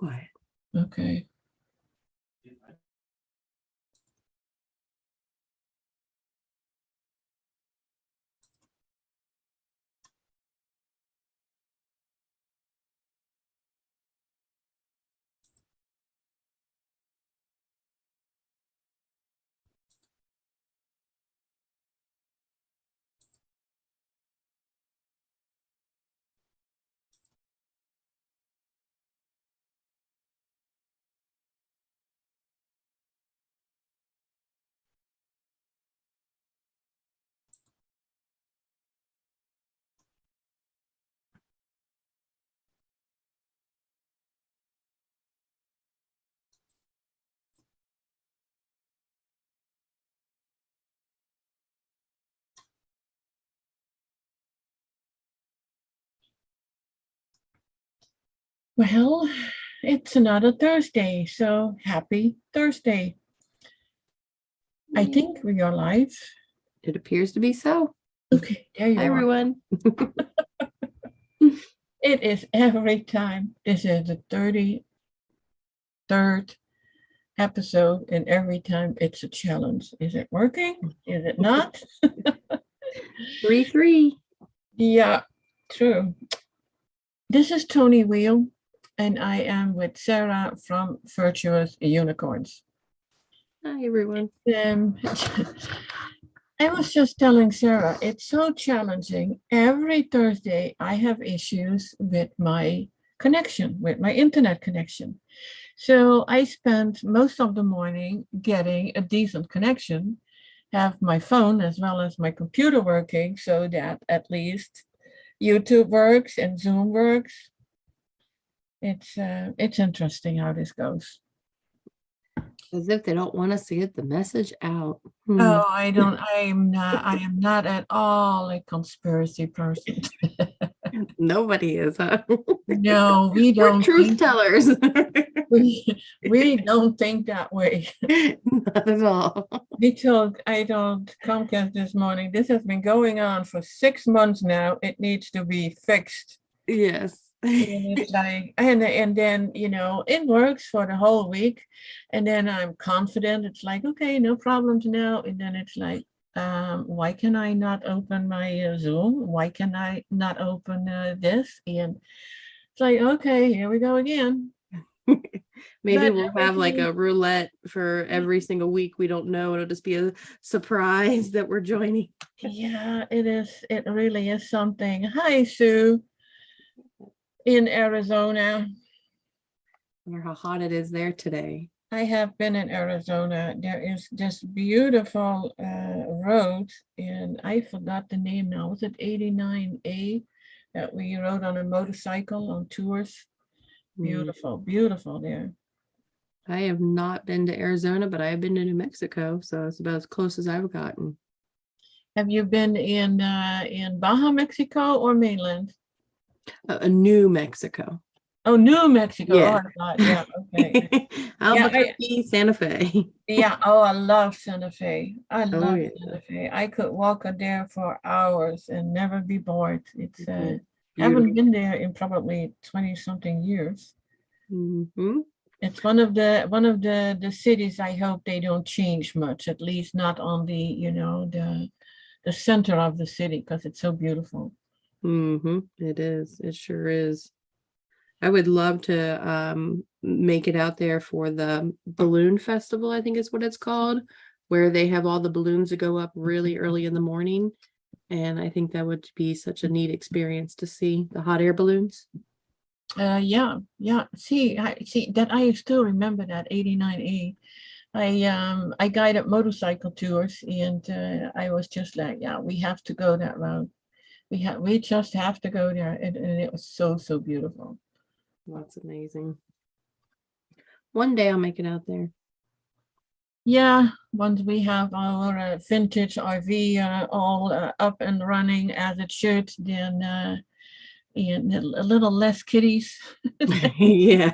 quiet. Okay. Well, it's another Thursday, so happy Thursday. I think we are live. It appears to be so. Okay, there you Hi, are. everyone. It is every time. This is the 33rd episode, and every time it's a challenge. Is it working? Is it not? 3-3. Yeah, true. This is Toni Weel, and I am with Sarah from Virtuous Unicorns. Hi, everyone. I was just telling Sarah, it's so challenging. Every Thursday, I have issues with my connection, with my internet connection. So I spend most of the morning getting a decent connection, have my phone as well as my computer working so that at least YouTube works and Zoom works. It's interesting how this goes. As if they don't want us to get the message out. Oh, I am not at all a conspiracy person. Nobody is, huh? No, we We're don't. truth tellers. We don't think that way. Not at all. I told Comcast this morning, this has been going on for 6 months now. It needs to be fixed. Yes. And it's like, and then, it works for the whole week. And then I'm confident. It's like, okay, no problems now. And then it's like, why can I not open my Zoom? Why can I not open this? And it's like, okay, here we go again. Maybe we'll have like a roulette for every single week. We don't know. It'll just be a surprise that we're joining. Yeah, it is. It really is something. Hi, Sue. In Arizona. I wonder how hot it is there today. I have been in Arizona. There is this beautiful road, and I forgot the name now. Was it 89A that we rode on a motorcycle on tours? Beautiful, beautiful there. I have not been to Arizona, but I have been to New Mexico, so it's about as close as I've gotten. Have you been in Baja, Mexico, or mainland? New Mexico. Oh, New Mexico. Yeah. Oh, God. Yeah. Okay. Albuquerque, Santa Fe. Yeah. Oh, I love Santa Fe. I love yeah. Santa Fe. I could walk there for hours and never be bored. It's Beautiful. haven't been there in probably 20 something years. Mm-hmm. It's one of the cities I hope they don't change much, at least not on the center of the city, because it's so beautiful. Mm-hmm. It is. It sure is. I would love to make it out there for the balloon festival, I think is what it's called, where they have all the balloons that go up really early in the morning. And I think that would be such a neat experience to see the hot air balloons. Yeah. See that I still remember that 89A. I guided motorcycle tours, and I was just like, yeah, we have to go that route. We just have to go there, and it was so beautiful. That's amazing. One day I'll make it out there. Yeah, once we have our vintage RV all up and running as it should, then and a little less kitties. Yeah,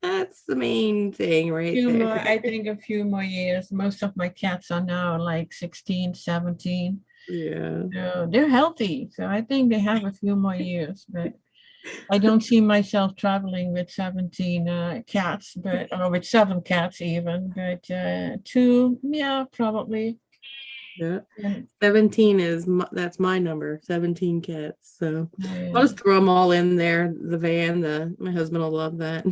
that's the main thing right there. I think a few more years. Most of my cats are now like 16, 17. Yeah. So they're healthy. So I think they have a few more years. But I don't see myself traveling with 17 cats, or with 7 cats even, but two, yeah, probably. Yeah. And 17 is that's my number, 17 cats. So I'll yeah. just throw them all in there. The van, my husband will love that.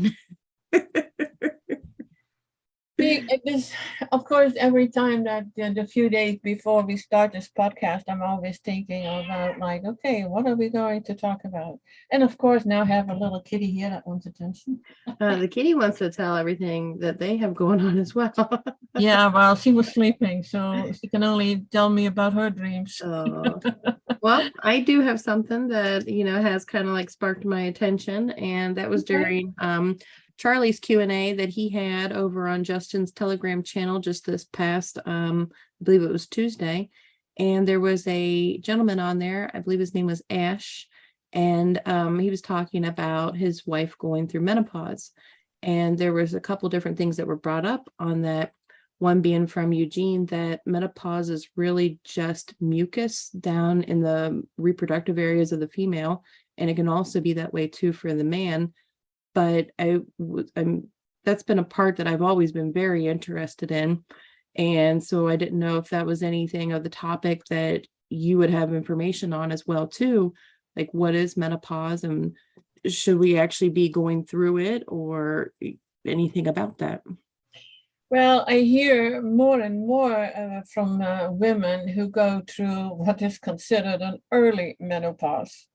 It is, of course, every time that the few days before we start this podcast, I'm always thinking about like, okay, what are we going to talk about? And of course, now I have a little kitty here that wants attention. The kitty wants to tell everything that they have going on as well. Yeah, well, she was sleeping, so she can only tell me about her dreams. Well, I do have something that, has kind of like sparked my attention, and that was Okay. during Charlie's Q&A that he had over on Justin's Telegram channel just this past, I believe it was Tuesday. And there was a gentleman on there, I believe his name was Ash, and he was talking about his wife going through menopause. And there was a couple different things that were brought up on that. One being from Eugene, that menopause is really just mucus down in the reproductive areas of the female, and it can also be that way too for the man. But that's been a part that I've always been very interested in, and so I didn't know if that was anything of the topic that you would have information on as well too, like what is menopause and should we actually be going through it or anything about that. Well, I hear more and more from women who go through what is considered an early menopause.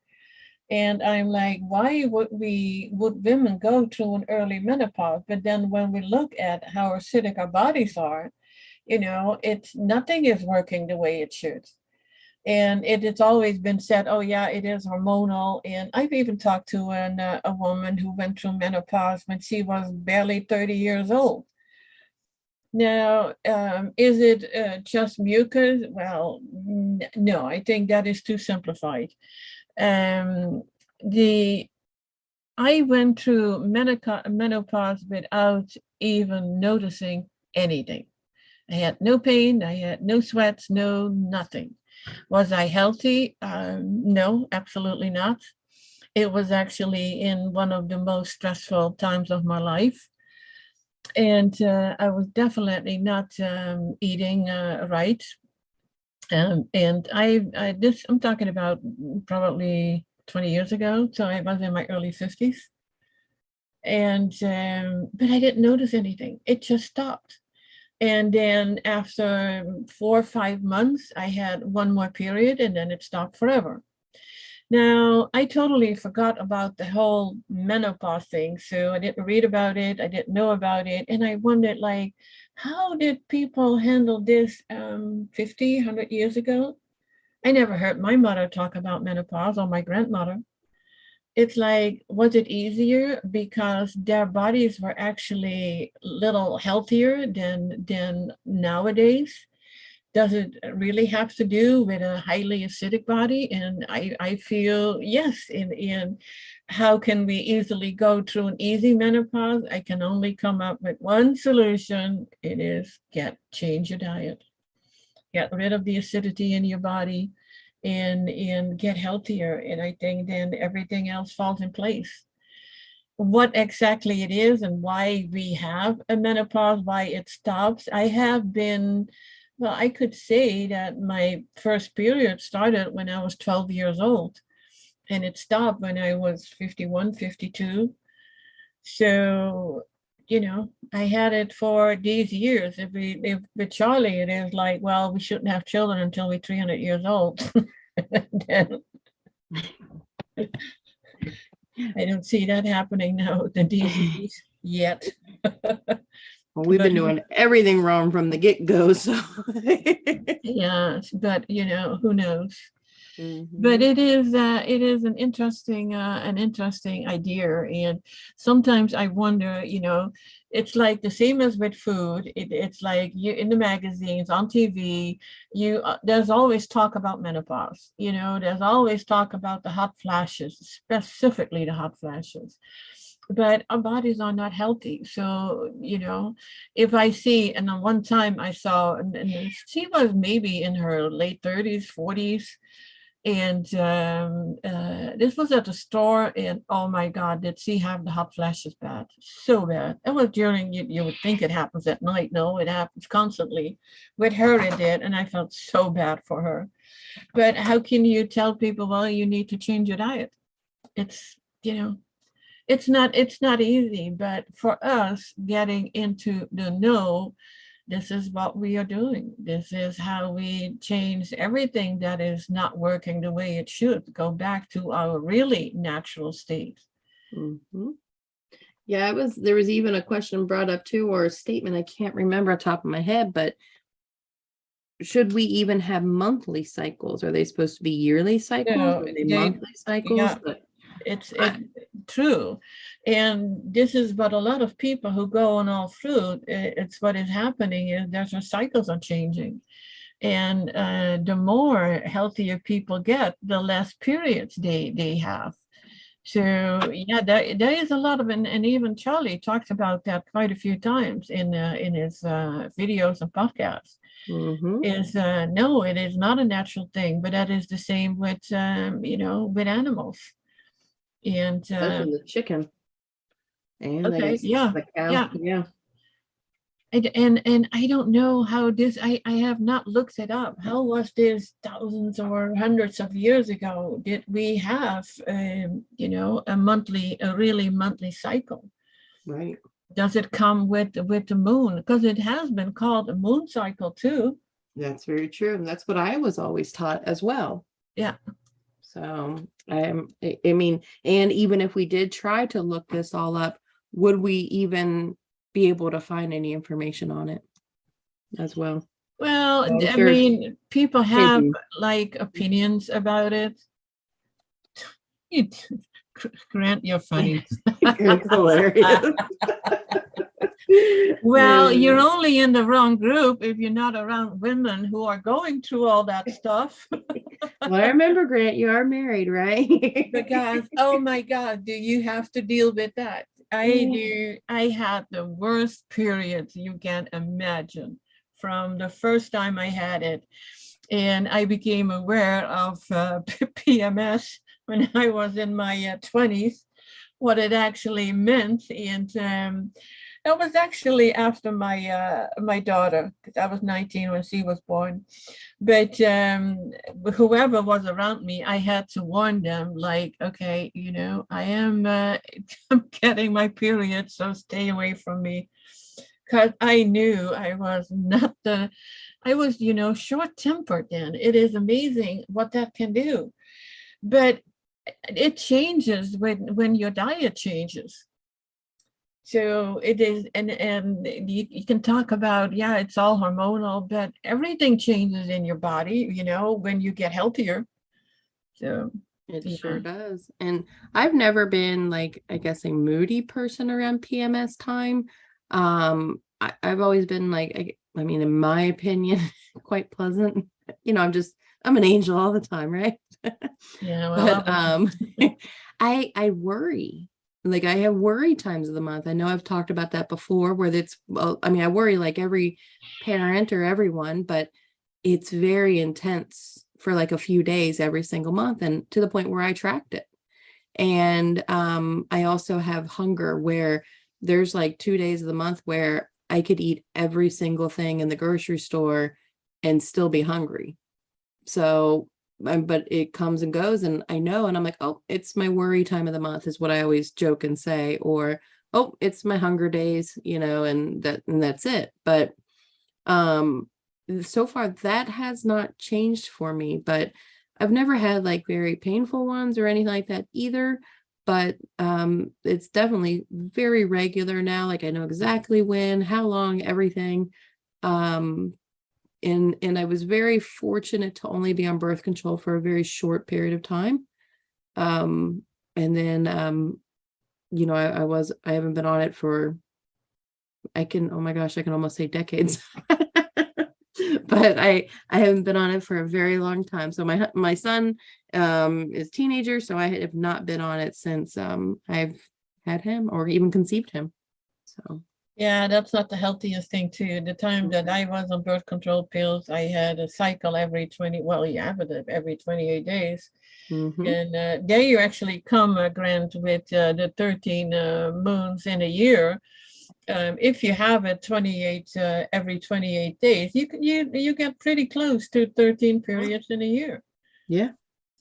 And I'm like, why would women go through an early menopause? But then when we look at how acidic our bodies are, it's nothing is working the way it should. And it's always been said, oh yeah, it is hormonal. And I've even talked to a woman who went through menopause when she was barely 30 years old. Now, is it just mucus? Well, no, I think that is too simplified. The I went through menopause without even noticing anything. I had no pain, I had no sweats, no nothing. Was I healthy? No, absolutely not. It was actually in one of the most stressful times of my life. And I was definitely not eating right. And I'm talking about probably 20 years ago. So I was in my early 50s. And, but I didn't notice anything. It just stopped. And then after 4 or 5 months, I had one more period and then it stopped forever. Now, I totally forgot about the whole menopause thing. So I didn't read about it. I didn't know about it. And I wondered, like, how did people handle this 50, 100 years ago? I never heard my mother talk about menopause or my grandmother. It's like, was it easier because their bodies were actually a little healthier than nowadays? Does it really have to do with a highly acidic body? And I feel yes. In how can we easily go through an easy menopause? I can only come up with one solution. It is change your diet, get rid of the acidity in your body, and get healthier. And I think then everything else falls in place. What exactly it is and why we have a menopause, why it stops. Well, I could say that my first period started when I was 12 years old and it stopped when I was 51, 52. So, I had it for these years. If with Charlie, it is like, well, we shouldn't have children until we're 300 years old. Then, I don't see that happening now, the disease yet. Well, we've been doing everything wrong from the get-go, so yeah, but who knows? Mm-hmm. But it is an interesting idea, and sometimes I wonder, it's like the same as with food. It's like you in the magazines, on TV, there's always talk about menopause. There's always talk about the hot flashes, specifically the hot flashes. But our bodies are not healthy. So, if I see, and then one time I saw, and she was maybe in her late 30s, 40s, And this was at the store, and oh my God, did she have the hot flashes bad? So bad. It was during, you would think it happens at night. No, it happens constantly. With her, it did, and I felt so bad for her. But how can you tell people, well, you need to change your diet? It's, it's not easy, but for us getting into the know, this is what we are doing. This is how we change everything that is not working the way it should, go back to our really natural state. Mm-hmm. Yeah, there was even a question brought up too, or a statement, I can't remember off the top of my head, but should we even have monthly cycles? Are they supposed to be yearly cycles? Are they monthly cycles? Yeah, it's true. And this is what a lot of people who go on all through, it's what is happening is their cycles are changing. And the more healthier people get, the less periods they have. So yeah, there is a lot of, and even Charlie talks about that quite a few times in his videos and podcasts. Mm-hmm. Is no, it is not a natural thing, but that is the same with with animals. And Especially the chicken. And I okay, guess yeah, the cow. yeah. Yeah. And I don't know how this, I have not looked it up. How was this thousands or hundreds of years ago? Did we have a really monthly cycle? Right. Does it come with the moon? Because it has been called a moon cycle too. That's very true. That's what I was always taught as well. Yeah. So I mean, and even if we did try to look this all up, would we even be able to find any information on it as well? Well, I'm I sure mean, people have hidden. like opinions about it. You, Grant, you're funny. It's hilarious. Well, you're only in the wrong group if you're not around women who are going through all that stuff. Well, I remember, Grant, you are married, right? Because, oh my God, do you have to deal with that? I do. I had the worst periods you can imagine from the first time I had it. And I became aware of PMS when I was in my 20s, what it actually meant. And that was actually after my daughter, because I was 19 when she was born. But whoever was around me, I had to warn them, like, okay, I am I'm getting my period, so stay away from me. Because I knew I was not I was, short-tempered then. It is amazing what that can do. But it changes when your diet changes. So it is, and you can talk about, yeah, it's all hormonal, but everything changes in your body, when you get healthier. So it sure does. And I've never been like, I guess, a moody person around PMS time. I've always been like, I mean, in my opinion, quite pleasant. I'm an angel all the time, right? Yeah, well, but I worry. Like I have worry times of the month. I know I've talked about that before, where I worry like every parent or everyone, but it's very intense for like a few days every single month, and to the point where I tracked it. And I also have hunger, where there's like 2 days of the month where I could eat every single thing in the grocery store and still be hungry. So but it comes and goes, and I know, and I'm like, oh, it's my worry time of the month, is what I always joke and say, or oh, it's my hunger days, and that's it. But so far that has not changed for me, but I've never had like very painful ones or anything like that either. But it's definitely very regular now. Like I know exactly when, how long, everything. And I was very fortunate to only be on birth control for a very short period of time. And then, I haven't been on it for, I can almost say decades. But I haven't been on it for a very long time. So my son is a teenager, so I have not been on it since I've had him or even conceived him. So Yeah, that's not the healthiest thing too. The time that I was on birth control pills, I had a cycle every 20, well, you have it every 28 days. Mm-hmm. And there you actually come, Grant, with the 13 moons in a year. If you have it 28 every 28 days, you get pretty close to 13 periods in a year. Yeah.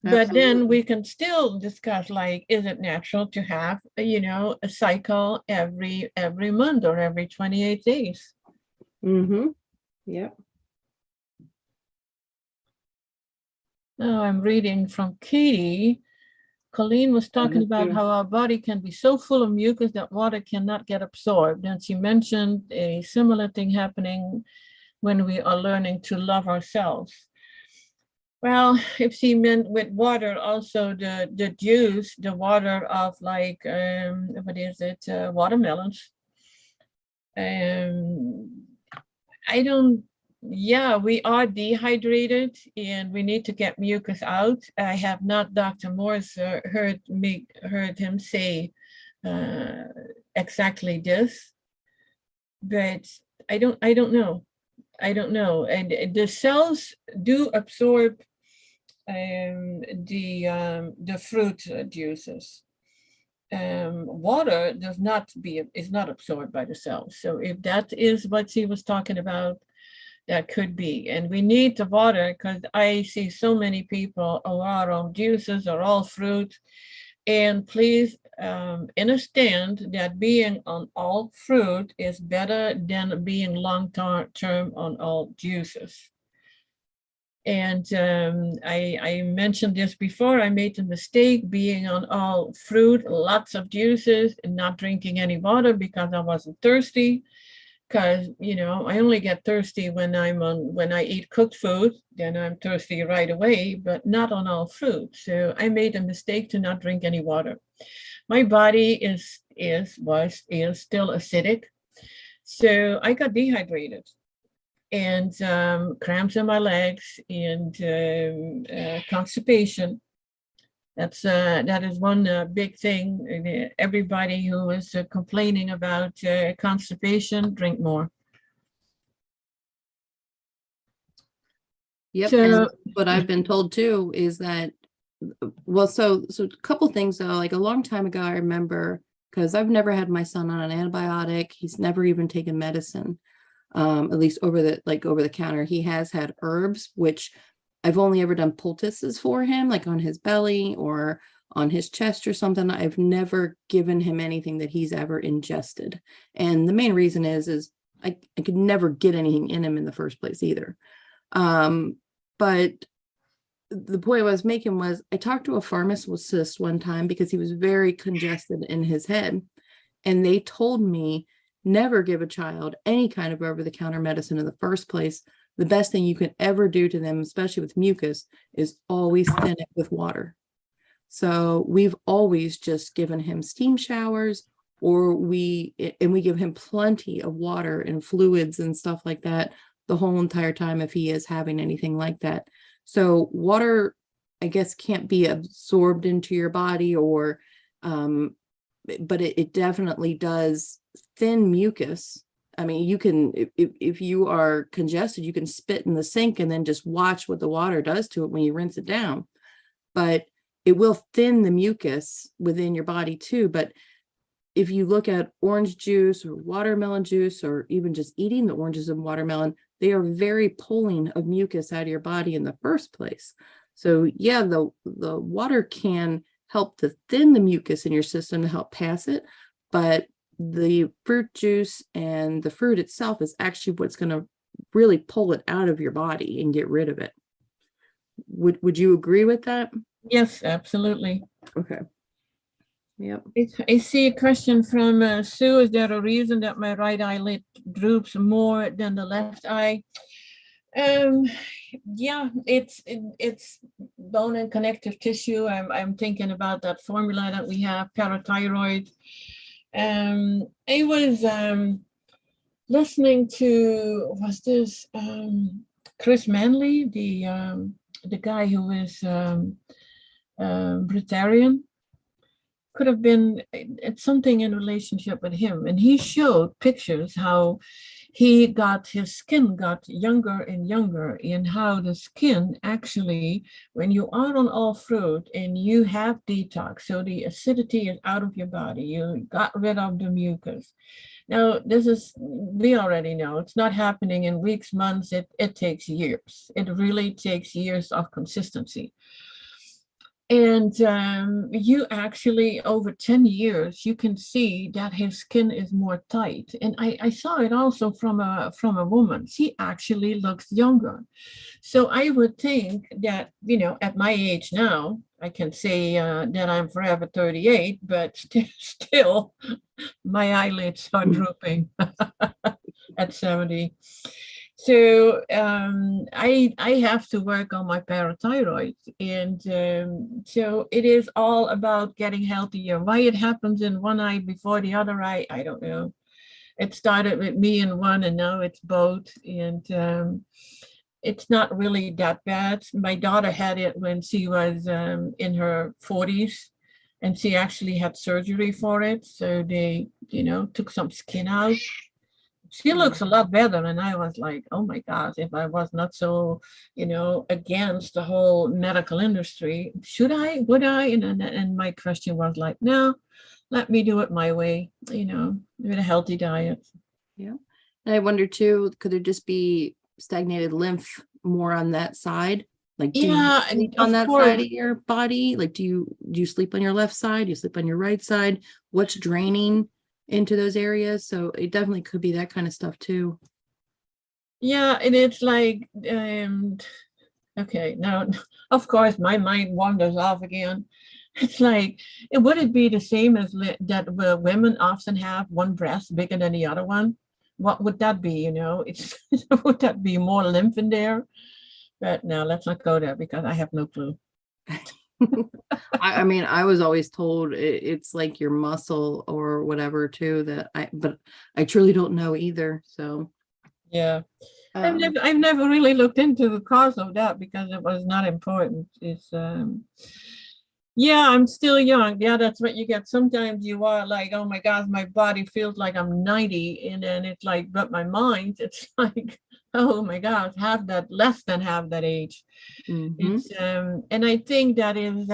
But Absolutely. then we can still discuss, like, is it natural to have, a cycle every month or every 28 days? Mm-hmm. Yep. Now I'm reading from Katie. Colleen was talking about how our body can be so full of mucus that water cannot get absorbed. And she mentioned a similar thing happening when we are learning to love ourselves. Well, if she meant with water, also the juice, the water of, like, what is it, watermelons. I don't, yeah, we are dehydrated and we need to get mucus out. I have not, Dr. Morse, heard him say uh, exactly this, but I don't know. I don't know. And the cells do absorb the fruit juices. Water is not absorbed by the cells. So if that is what she was talking about, that could be. And we need the water because I see so many people who are on juices or all fruit. And please understand that being on all fruit is better than being long-term on all juices. And I mentioned this before. I made the mistake being on all fruit, lots of juices, and not drinking any water because I wasn't thirsty. Because I only get thirsty when I eat cooked food, then I'm thirsty right away, but not on all fruit. So I made a mistake to not drink any water. My body is still acidic, so I got dehydrated and cramps in my legs and constipation. That is one big thing. Everybody who is complaining about constipation, drink more. Yep. So, And what I've been told too is that, well, so a couple things though, like a long time ago, I remember, because I've never had my son on an antibiotic. He's never even taken medicine, at least over the counter. He has had herbs, which I've only ever done poultices for him, like on his belly or on his chest or something. I've never given him anything that he's ever ingested. And the main reason is I could never get anything in him in the first place either. But the point I was making was I talked to a pharmacist one time because he was very congested in his head. And they told me never give a child any kind of over-the-counter medicine in the first place. The best thing you can ever do to them, especially with mucus, is always thin it with water. So we've always just given him steam showers, or we give him plenty of water and fluids and stuff like that the whole entire time if he is having anything like that. So water, I guess, can't be absorbed into your body, or but it definitely does thin mucus. I mean, you can, if you are congested, you can spit in the sink and then just watch what the water does to it when you rinse it down. But it will thin the mucus within your body too. But if you look at orange juice or watermelon juice, or even just eating the oranges and watermelon, they are very pulling of mucus out of your body in the first place. So yeah, the water can help to thin the mucus in your system to help pass it, but the fruit juice and the fruit itself is actually what's going to really pull it out of your body and get rid of it. Would you agree with that? yes, absolutely. Okay. Yep. I see a question from Sue. Is there a reason that my right eyelid droops more than the left eye? Yeah, it's bone and connective tissue. I'm thinking about that formula that we have, parathyroid. I was listening to, was this Chris Manley, the guy who is Breatharian, could have been it's something in relationship with him. And he showed pictures how his skin got younger and younger, and how the skin actually, when you are on all fruit and you have detox, so the acidity is out of your body, you got rid of the mucus. Now, we already know it's not happening in weeks, months, it takes years. It really takes years of consistency. And you actually, over 10 years, you can see that his skin is more tight. And I saw it also from a woman. She actually looks younger. So I would think that, at my age now, I can say that I'm forever 38, but still my eyelids are drooping at 70. So I have to work on my parathyroid, and so it is all about getting healthier. Why it happens in one eye before the other eye, I don't know. It started with me in one, and now it's both, and it's not really that bad. My daughter had it when she was in her 40s, and she actually had surgery for it. So they, took some skin out. She looks a lot better. And I was like, oh my gosh, if I was not so, against the whole medical industry, would I? And my question was like, no, let me do it my way, with a healthy diet. Yeah. And I wonder too, could there just be stagnated lymph more on that side? Like, do you Yeah, sleep and on of that course, side of your body? Like, do you sleep on your left side? Do you sleep on your right side? What's draining into those areas? So it definitely could be that kind of stuff too. yeah, and it's like, okay, now, of course, my mind wanders off again. It's like, would it be the same as that women often have one breast bigger than the other one? What would that be? It's would that be more lymph in there? But no, let's not go there because I have no clue. I mean, I was always told it's like your muscle or whatever too, but I truly don't know either. So, Yeah, um, I've never really looked into the cause of that because it was not important. It's yeah, I'm still young. Yeah, that's what you get. Sometimes you are like, oh my gosh, my body feels like I'm 90. And then it's like, but my mind, it's like, oh my gosh, less than half that age. mhm. It's and I think that is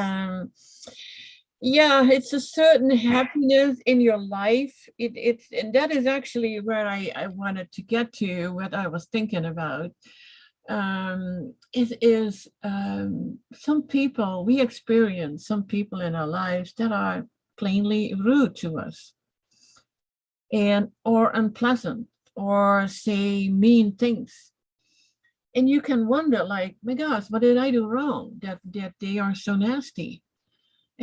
yeah, it's a certain happiness in your life. And that is actually where I wanted to get to, what I was thinking about. It is we experience some people in our lives that are plainly rude to us, and or unpleasant, or say mean things. And you can wonder, like, my gosh, what did I do wrong that they are so nasty?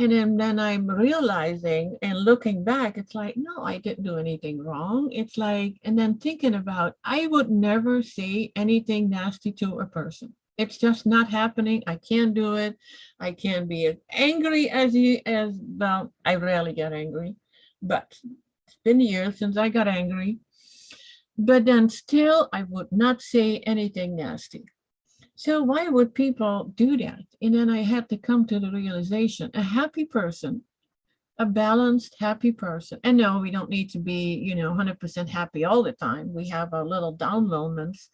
And then I'm realizing and looking back, it's like, no, I didn't do anything wrong. It's like, and then thinking about, I would never say anything nasty to a person. It's just not happening. I can't do it. I can't be as angry well, I rarely get angry, but it's been years since I got angry. But then still, I would not say anything nasty. So why would people do that? And then I had to come to the realization, a happy person, a balanced, happy person. And no, we don't need to be, 100% happy all the time. We have our little down moments.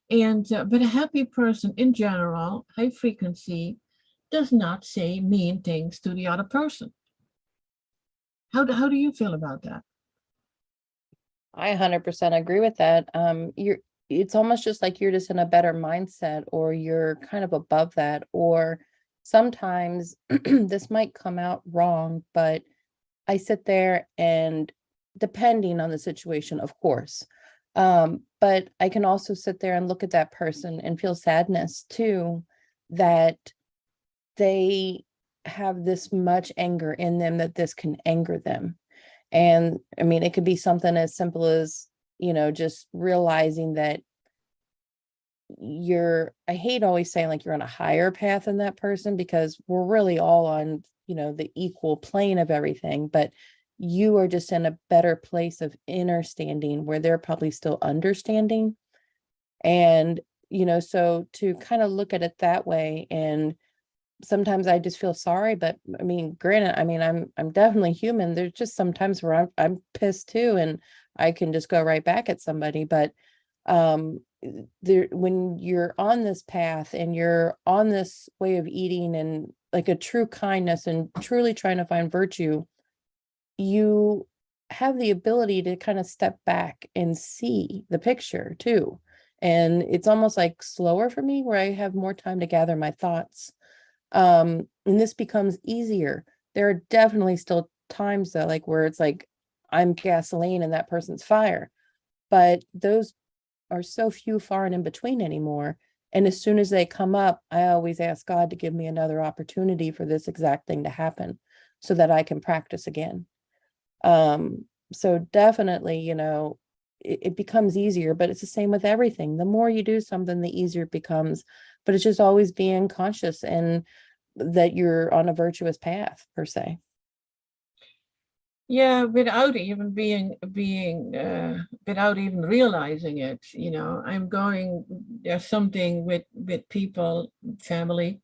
And, but a happy person in general, high frequency, does not say mean things to the other person. How do you feel about that? I 100% agree with that. It's almost just like you're just in a better mindset, or you're kind of above that, or sometimes this might come out wrong, but I sit there and, depending on the situation, of course, but I can also sit there and look at that person and feel sadness too, that they have this much anger in them, that this can anger them. And I mean, it could be something as simple as, just realizing that I hate always saying like you're on a higher path than that person, because we're really all on, the equal plane of everything, but you are just in a better place of understanding where they're probably still understanding. And, so to kind of look at it that way, and sometimes I just feel sorry, but I mean, granted, I mean, I'm definitely human. There's just sometimes where I'm pissed too, and I can just go right back at somebody. But um there, when you're on this path and you're on this way of eating and like a true kindness and truly trying to find virtue, you have the ability to kind of step back and see the picture too. And it's almost like slower for me where I have more time to gather my thoughts. And this becomes easier. There are definitely still times though, like where it's like I'm gasoline and that person's fire, but those are so few, far and in between anymore. And as soon as they come up, I always ask God to give me another opportunity for this exact thing to happen so that I can practice again. So definitely, it becomes easier, but it's the same with everything. The more you do something, the easier it becomes. But it's just always being conscious and that you're on a virtuous path per se. Yeah, without even without even realizing it, I'm going, there's something with people, family,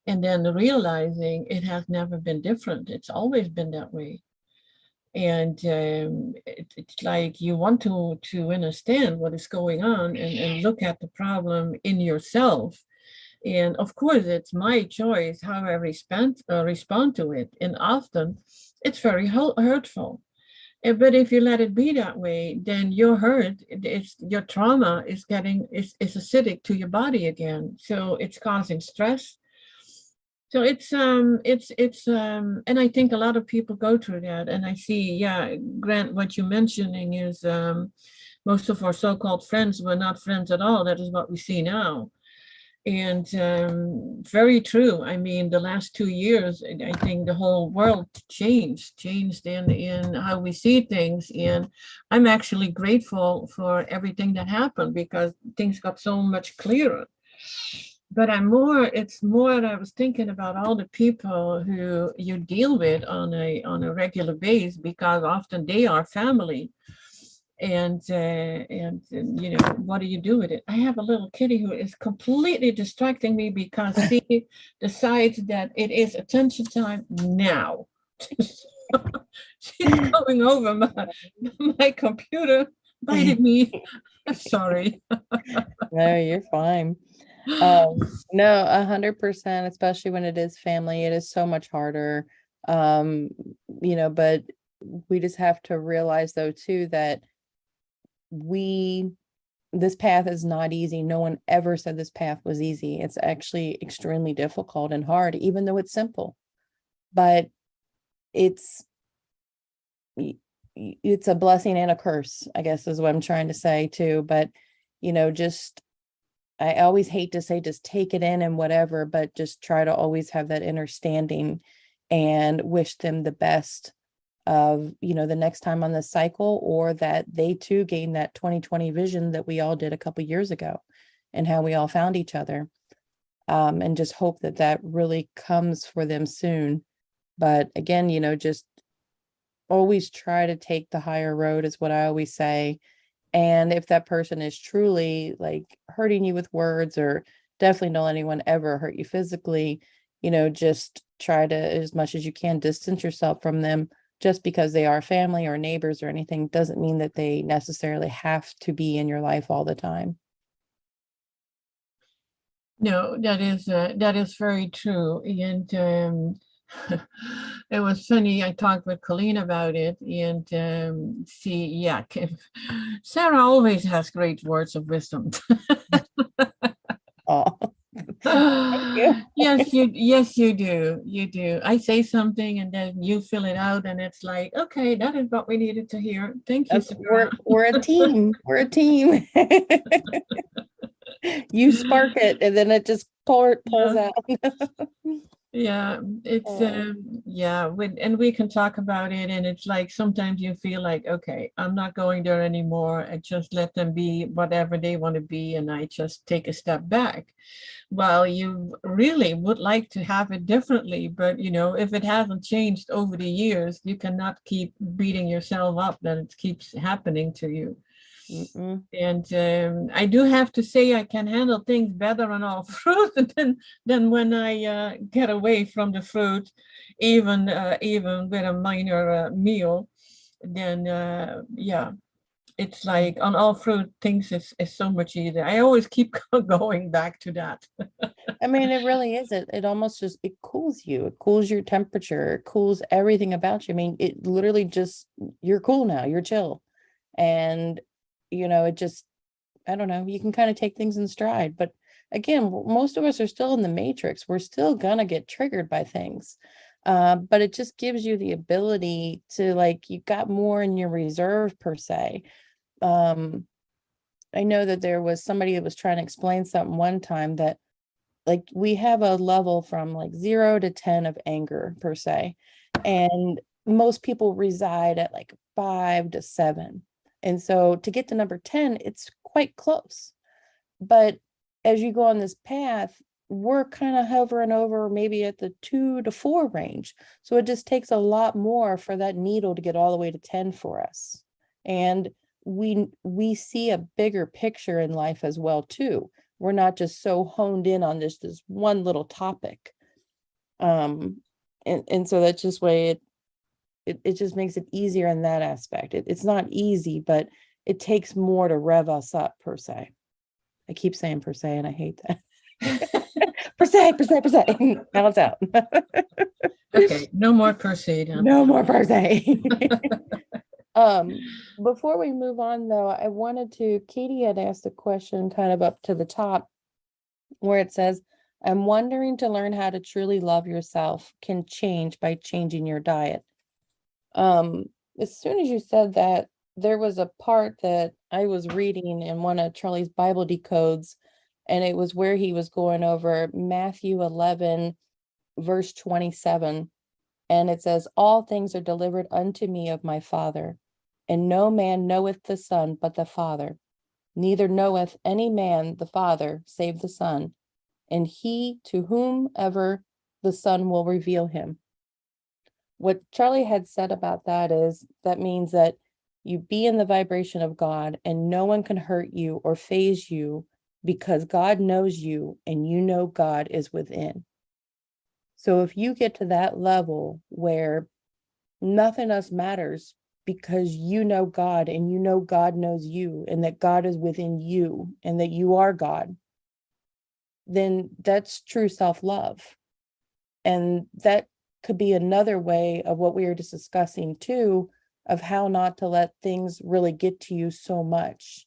and then realizing it has never been different. It's always been that way. And it's like you want to understand what is going on and look at the problem in yourself. And of course, it's my choice how I respond to it. And often it's very hurtful. But if you let it be that way, then your hurt, it's your trauma is acidic to your body again. So it's causing stress. So and I think a lot of people go through that. And I see, yeah, Grant, what you're mentioning is most of our so-called friends were not friends at all. That is what we see now. And very true. I mean, the last 2 years, I think the whole world changed in how we see things. And I'm actually grateful for everything that happened because things got so much clearer. But it's more, I was thinking about all the people who you deal with on a regular basis, because often they are family. And what do you do with it? I have a little kitty who is completely distracting me because she decides that it is attention time now. She's coming over my computer, biting me. Sorry. No, you're fine. No, 100%, especially when it is family, it is so much harder. But we just have to realize though too that this path is not easy. No one ever said this path was easy. It's actually extremely difficult and hard, even though it's simple. But it's a blessing and a curse, I guess is what I'm trying to say too. But just I always hate to say just take it in and whatever, but just try to always have that understanding and wish them the best of, the next time on this cycle, or that they too gain that 2020 vision that we all did a couple years ago and how we all found each other. And just hope that that really comes for them soon. But again, just always try to take the higher road is what I always say. And if that person is truly like hurting you with words, or definitely don't let anyone ever hurt you physically, just try to, as much as you can, distance yourself from them. Just because they are family or neighbors or anything doesn't mean that they necessarily have to be in your life all the time. No, that is very true. And it was funny. I talked with Colleen about it, and Sarah always has great words of wisdom. Oh, thank you. Yes, you do. You do. I say something and then you fill it out, and it's like, okay, that is what we needed to hear. Thank you, Sarah. We're a team. We're a team. You spark it and then it just pulls out. Yeah, it's and we can talk about it, and it's like sometimes you feel like, okay, I'm not going there anymore. I just let them be whatever they want to be, and I just take a step back. Well, you really would like to have it differently, but if it hasn't changed over the years, you cannot keep beating yourself up that it keeps happening to you. Mm-mm. And I do have to say I can handle things better on all fruit than when I get away from the fruit, even with a minor meal. Then yeah, it's like on all fruit things is so much easier. I always keep going back to that. I mean, it really is. It almost just, it cools you. It cools your temperature. It cools everything about you. I mean, it literally just, you're cool now. You're chill. And, it just, I don't know, you can kind of take things in stride. But again, most of us are still in the matrix. We're still gonna get triggered by things. But it just gives you the ability to, like, you got more in your reserve per se. I know that there was somebody that was trying to explain something one time that, like, we have a level from like 0 to 10 of anger per se. And most people reside at like 5 to 7. And so to get to number 10, it's quite close. But as you go on this path, we're kind of hovering over maybe at the 2 to 4 range. So it just takes a lot more for that needle to get all the way to 10 for us. And we see a bigger picture in life as well too. We're not just so honed in on this one little topic. And so that's just way it just makes it easier in that aspect. It's not easy, but it takes more to rev us up per se. I keep saying per se, and I hate that. Per se, per se, per se. Now it's out. Okay, no more per se then. No more per se. Before we move on though, I wanted to, Katie had asked a question kind of up to the top where it says, I'm wondering to learn how to truly love yourself can change by changing your diet. As soon as you said that, there was a part that I was reading in one of Charlie's Bible decodes, and it was where he was going over Matthew 11, verse 27. And it says, all things are delivered unto me of my Father, and no man knoweth the Son but the Father, neither knoweth any man the Father save the Son, and he to whomever the Son will reveal him. What Charlie had said about that is, that means that you be in the vibration of God and no one can hurt you or phase you because God knows you and you know God is within. So if you get to that level where nothing else matters because you know God and you know God knows you and that God is within you and that you are God, then that's true self-love. And that could be another way of what we were just discussing too, of how not to let things really get to you so much,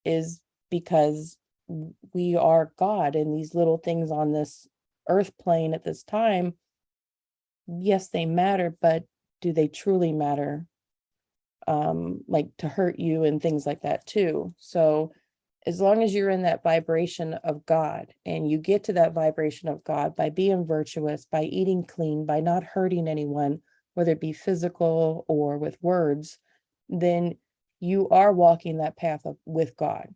is because we are God, and these little things on this earth plane at this time, yes, they matter, but do they truly matter? Like to hurt you and things like that too. So as long as you're in that vibration of God, and you get to that vibration of God by being virtuous, by eating clean, by not hurting anyone, whether it be physical or with words, then you are walking that path with God.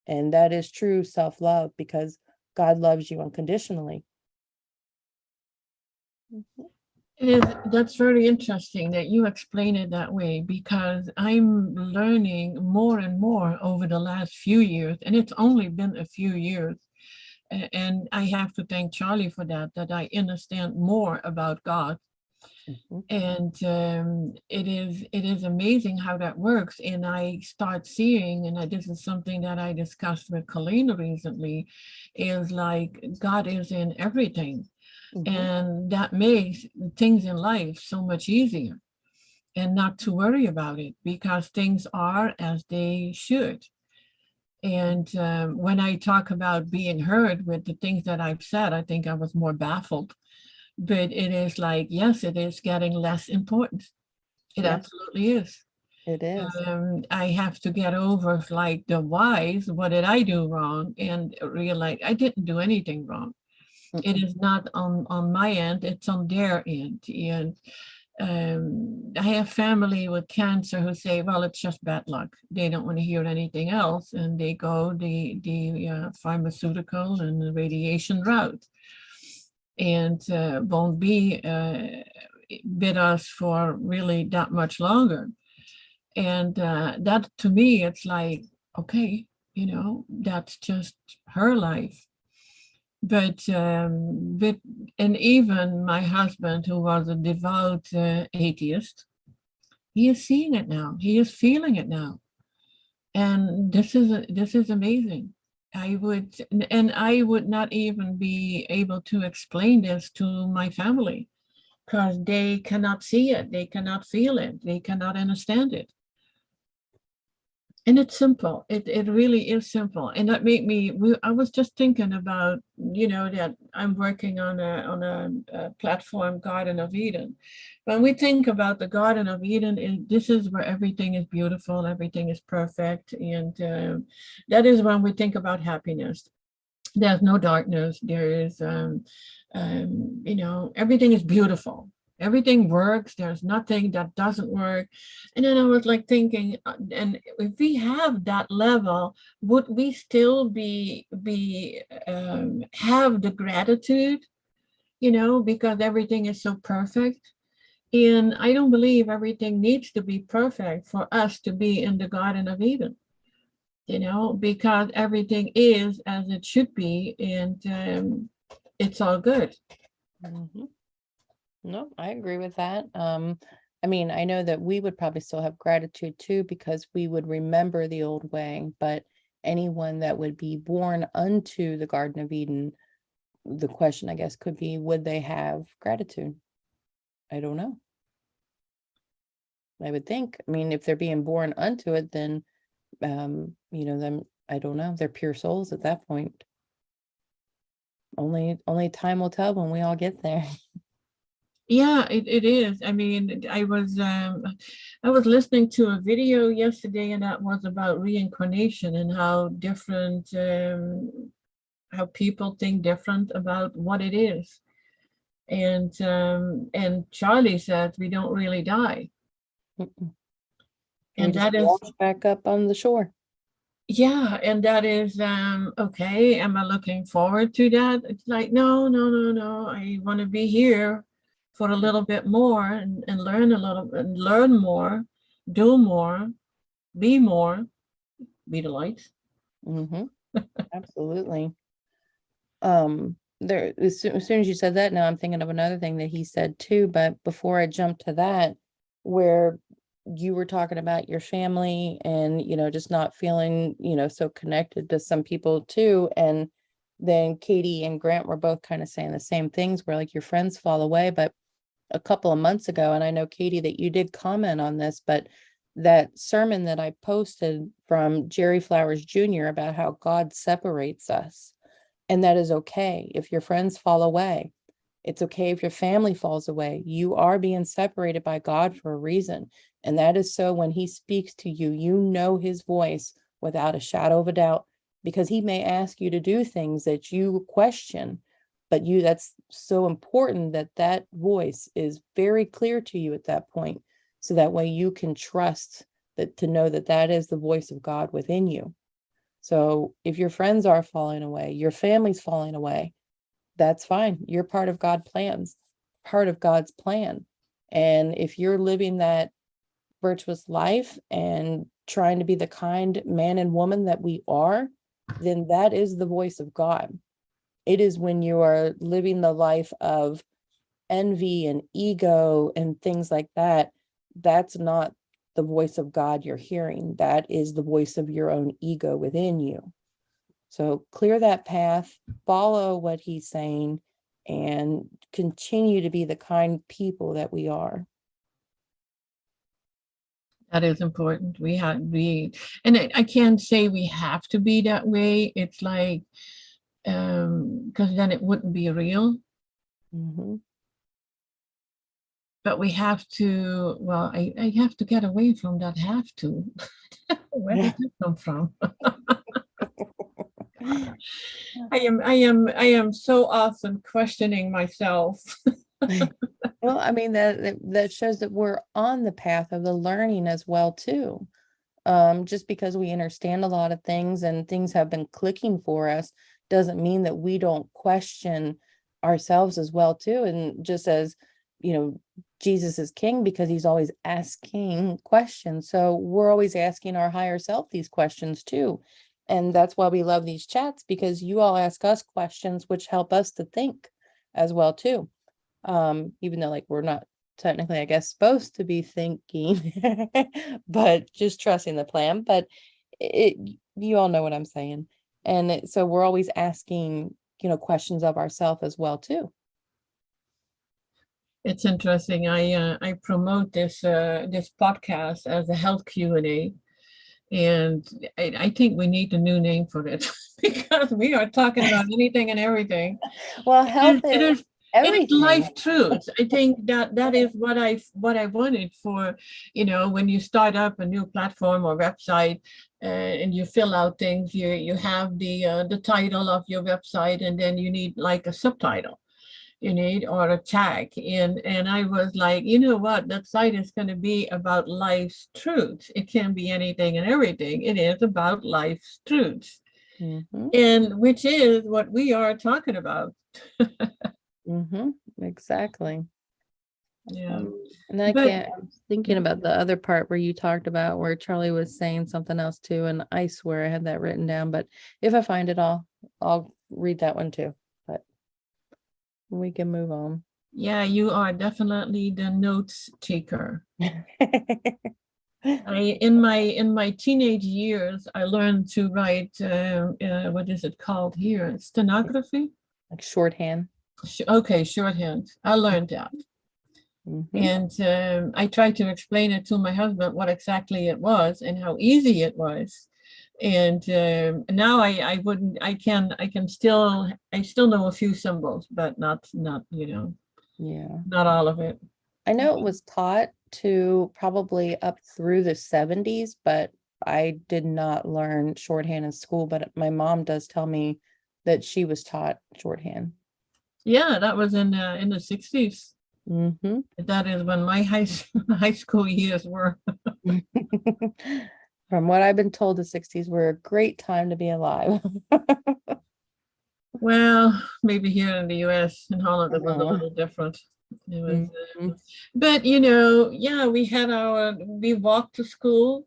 And that is true self-love, because God loves you unconditionally. That's very interesting that you explain it that way, because I'm learning more and more over the last few years, and it's only been a few years. And I have to thank Charlie for that I understand more about God. Mhm. And it is amazing how that works. And I start seeing, and this is something that I discussed with Colleen recently, is like God is in everything. Mhm. And that makes things in life so much easier, and not to worry about it, because things are as they should. And when I talk about being heard with the things that I've said, I think I was more baffled. But it is like, yes, it is getting less important. It Yes, absolutely is. it is. I have to get over like the whys. What did I do wrong? And realize I didn't do anything wrong. It Mm-mm. is not on my end, it's on their end. And I have family with cancer who say, well, it's just bad luck. They don't want to hear anything else, and they go the pharmaceutical and the radiation route, and won't be with us for really that much longer. And that to me, it's like, okay, that's just her life. But and even my husband, who was a devout atheist, he is seeing it now. He is feeling it now, and this is amazing. I would not even be able to explain this to my family because they cannot see it, they cannot feel it, they cannot understand it. And it's simple. It really is simple. And that made me, I was just thinking about, that I'm working on a platform, Garden of Eden. When we think about the Garden of Eden, this is where everything is beautiful, everything is perfect. And that is when we think about happiness. There's no darkness. There is, everything is beautiful. Everything works. There's nothing that doesn't work. And then I was like thinking, and if we have that level, would we still have the gratitude, because everything is so perfect? And I don't believe everything needs to be perfect for us to be in the Garden of Eden, because everything is as it should be, and it's all good. Mhm. No, I agree with that. I mean, I know that we would probably still have gratitude too, because we would remember the old way, but anyone that would be born unto the Garden of Eden, the question, I guess, could be, would they have gratitude? I don't know. I would think. I mean, if they're being born unto it, then, then I don't know. They're pure souls at that point. Only time will tell when we all get there. Yeah, it is. I mean, I was listening to a video yesterday, and that was about reincarnation and how different, how people think different about what it is. And Charlie said we don't really die. Mm-mm. We And just that is, wash back up on the shore. yeah, and that is, okay. Am I looking forward to that? It's like, no, no, no, no. I want to be here for a little bit more and learn a little and learn more, do more, be more, be the light. Mm-hmm. Absolutely. There, as soon as you said that, now I'm thinking of another thing that he said too, but before I jump to that, where you were talking about your family and, just not feeling, so connected to some people too. And then Katie and Grant were both kind of saying the same things, where like your friends fall away. But a couple of months ago, and I know, Katie, that you did comment on this, but that sermon that I posted from Jerry Flowers Jr. about how God separates us, and that is okay if your friends fall away. It's okay if your family falls away. You are being separated by God for a reason. And that is so when he speaks to you, you know his voice without a shadow of a doubt, because he may ask you to do things that you question, but that's so important that that voice is very clear to you at that point. So that way you can trust that, to know that that is the voice of God within you. So if your friends are falling away, your family's falling away, that's fine. You're part of part of God's plan. And if you're living that virtuous life and trying to be the kind man and woman that we are, then that is the voice of God. It is when you are living the life of envy and ego and things like that, that's not the voice of God you're hearing. That is the voice of your own ego within you. So clear that path, follow what he's saying, and continue to be the kind people that we are. That is important. And I can't say we have to be that way. It's like, because then it wouldn't be real. Mm-hmm. But we have to, well, I have to get away from that have to. Where did that come from? I am so often questioning myself. Well, I mean, that shows that we're on the path of the learning as well too. Just because we understand a lot of things and things have been clicking for us doesn't mean that we don't question ourselves as well too. And just as Jesus is king because he's always asking questions. So we're always asking our higher self these questions too. And that's why we love these chats, because you all ask us questions which help us to think as well too. Even though like we're not technically, I guess, supposed to be thinking, but just trusting the plan. But you all know what I'm saying. And so we're always asking, questions of ourselves as well too. It's interesting. I promote this podcast as a health Q&A, and I think we need a new name for it because we are talking about anything and everything. Well, health It is is everything. life truths. I think that is what I wanted for, when you start up a new platform or website, and you fill out things, you have the title of your website, and then you need like a subtitle you need or a tag. And I was like, you know what, that site is going to be about life's truths. It can be anything and everything. It is about life's truths. And which is what we are talking about. Exactly. Yeah. And I I'm thinking about the other part where you talked about where Charlie was saying something else too, and I swear I had that written down, but if I find it, I'll read that one too. But we can move on. Yeah, you are definitely the notes taker. In my teenage years, I learned to write what is it called here? Stenography? Like shorthand. Okay, shorthand. I learned that. And I tried to explain it to my husband what exactly it was and how easy it was. And now I still know a few symbols, but not not all of it. I know it was taught to probably up through the 70s, but I did not learn shorthand in school, but my mom does tell me that she was taught shorthand. Yeah, that was in the 60s. That is when my high school years were. From what I've been told, the 60s were a great time to be alive. Well, maybe here in the US, in Holland, it was a little different. It was, but yeah, we walked to school.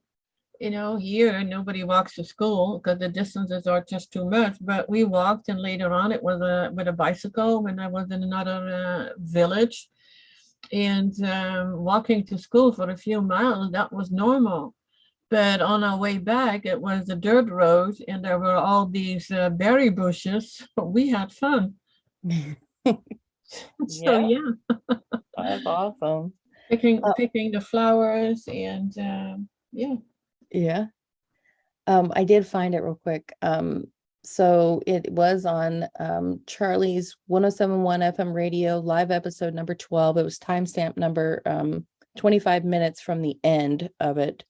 Here nobody walks to school because the distances are just too much. But we walked, and later on, it was with a bicycle when I was in another village, and walking to school for a few miles, that was normal. But on our way back, it was a dirt road, and there were all these berry bushes. We had fun. So yeah, that's awesome. picking the flowers, and yeah. I did find it real quick. So it was on Charlie's 107.1 FM radio, live episode number 12. It was timestamp number 25 minutes from the end of it.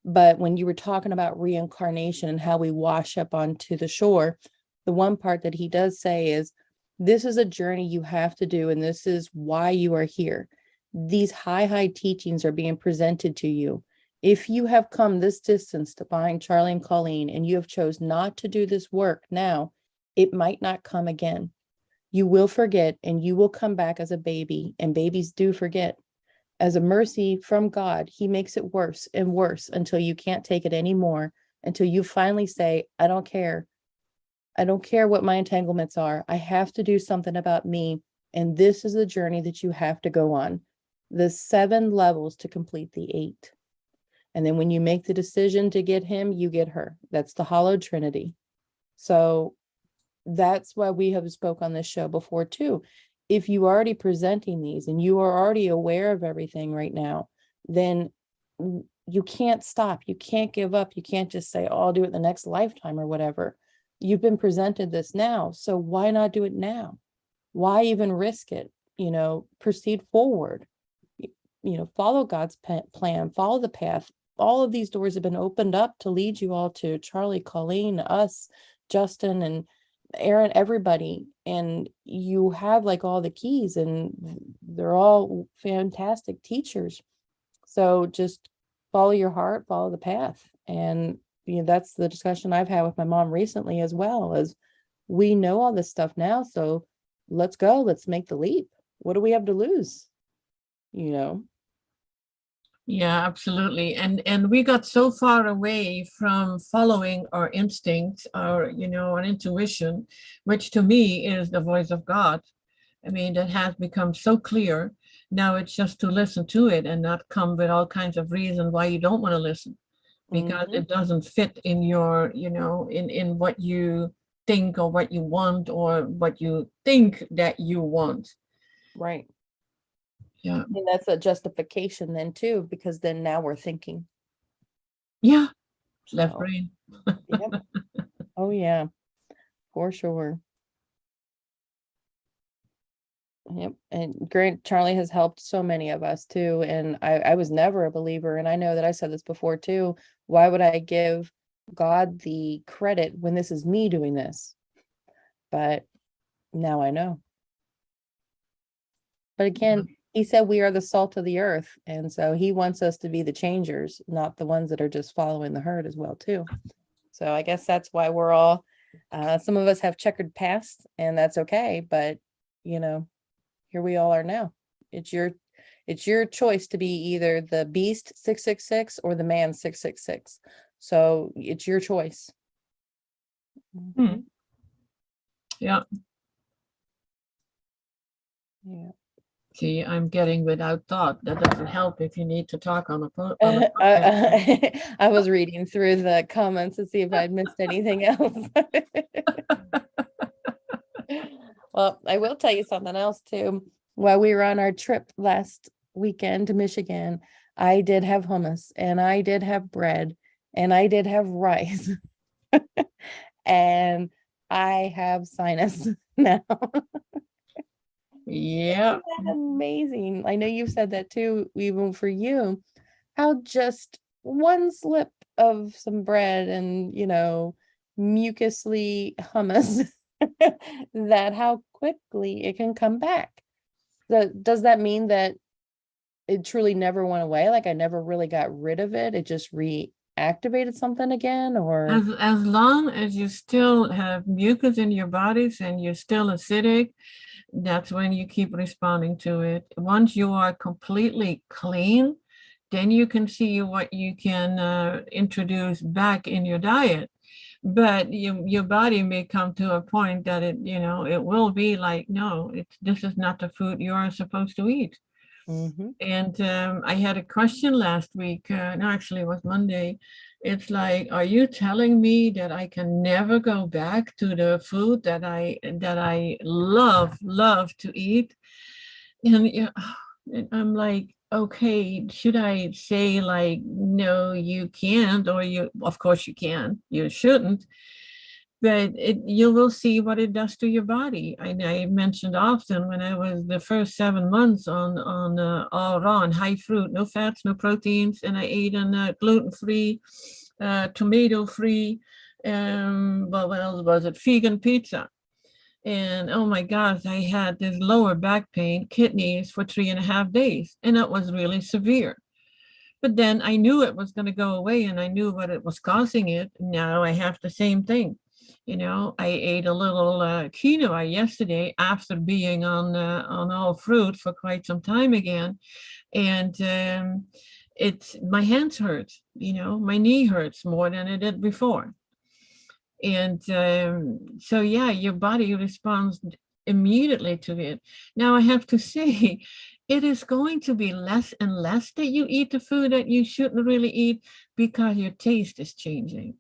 But when you were talking about reincarnation and how we wash up onto the shore, the one part that he does say is, this is a journey you have to do, and this is why you are here. These high teachings are being presented to you. If you have come this distance to find Charlie and Colleen, and you have chose not to do this work now, it might not come again. You will forget, and you will come back as a baby, and babies do forget. As a mercy from God, he makes it worse and worse until you can't take it anymore, until you finally say, I don't care. I don't care what my entanglements are. I have to do something about me. And this is the journey that you have to go on. The 7 levels to complete the 8. And then when you make the decision to get him, you get her. That's the hollow trinity. So that's why we have spoke on this show before too. If you are already presenting these and you are already aware of everything right now, then you can't stop. You can't give up. You can't just say, oh, I'll do it the next lifetime or whatever. You've been presented this now. So why not do it now? Why even risk it? Proceed forward. Follow God's plan, follow the path. All of these doors have been opened up to lead you all to Charlie, Colleen, us, Justin, and Aaron, everybody. And you have like all the keys, and they're all fantastic teachers. So just follow your heart, follow the path. And that's the discussion I've had with my mom recently as well, as we know all this stuff now. So let's go, let's make the leap. What do we have to lose? you know? Yeah, absolutely. And we got so far away from following our instincts, our, our intuition, which to me is the voice of God. I mean, that has become so clear. Now it's just to listen to it and not come with all kinds of reasons why you don't want to listen, because Mhm. it doesn't fit in your, in what you think or what you want or what you think that you want. Right. Yeah. And that's a justification then too, because then now we're thinking. Yeah. Left So, brain. yep. Oh yeah, for sure. Yep. And Grant Charlie has helped so many of us too. And I was never a believer. And I know that I said this before too. Why would I give God the credit when this is me doing this? But now I know. But again, he said we are the salt of the earth. And so he wants us to be the changers, not the ones that are just following the herd as well too. So I guess that's why we're all, some of us have checkered past, and that's okay. But, you know, here we all are now. It's your choice to be either the beast 666 or the man 666. So it's your choice. Hmm. Yeah. Yeah. See, I'm getting without thought. That doesn't help if you need to talk on a podcast. I was reading through the comments to see if I'd missed anything else. Well, I will tell you something else too. While we were on our trip last weekend to Michigan, I did have hummus and I did have bread and I did have rice and I have sinus now. Yeah. Isn't that amazing? I know you've said that too, even for you, how just one slip of some bread and, mucously hummus, that how quickly it can come back. Does that mean that it truly never went away? Like I never really got rid of it. It just reactivated something again, or? As long as you still have mucus in your bodies and you're still acidic, that's when you keep responding to it. Once you are completely clean, then you can see what you can introduce back in your diet. But your body may come to a point that it will be like, no, this is not the food you are supposed to eat. Mhm. And I had a question last week. No, actually, it was Monday. It's like, are you telling me that I can never go back to the food that I love to eat? And yeah, and I'm like, okay, should I say like, no, you can't, or of course you can, you shouldn't, but you will see what it does to your body. I mentioned often when I was the first 7 months on all raw and high fruit, no fats, no proteins, and I ate on gluten-free, tomato-free, well, what else was it? Vegan pizza. And oh my gosh, I had this lower back pain, kidneys for 3.5 days, and it was really severe. But then I knew it was going to go away and I knew what it was causing it. Now I have the same thing. I ate a little quinoa yesterday after being on all fruit for quite some time again. And it's my hands hurt, my knee hurts more than it did before. And so, yeah, your body responds immediately to it. Now, I have to say, it is going to be less and less that you eat the food that you shouldn't really eat because your taste is changing.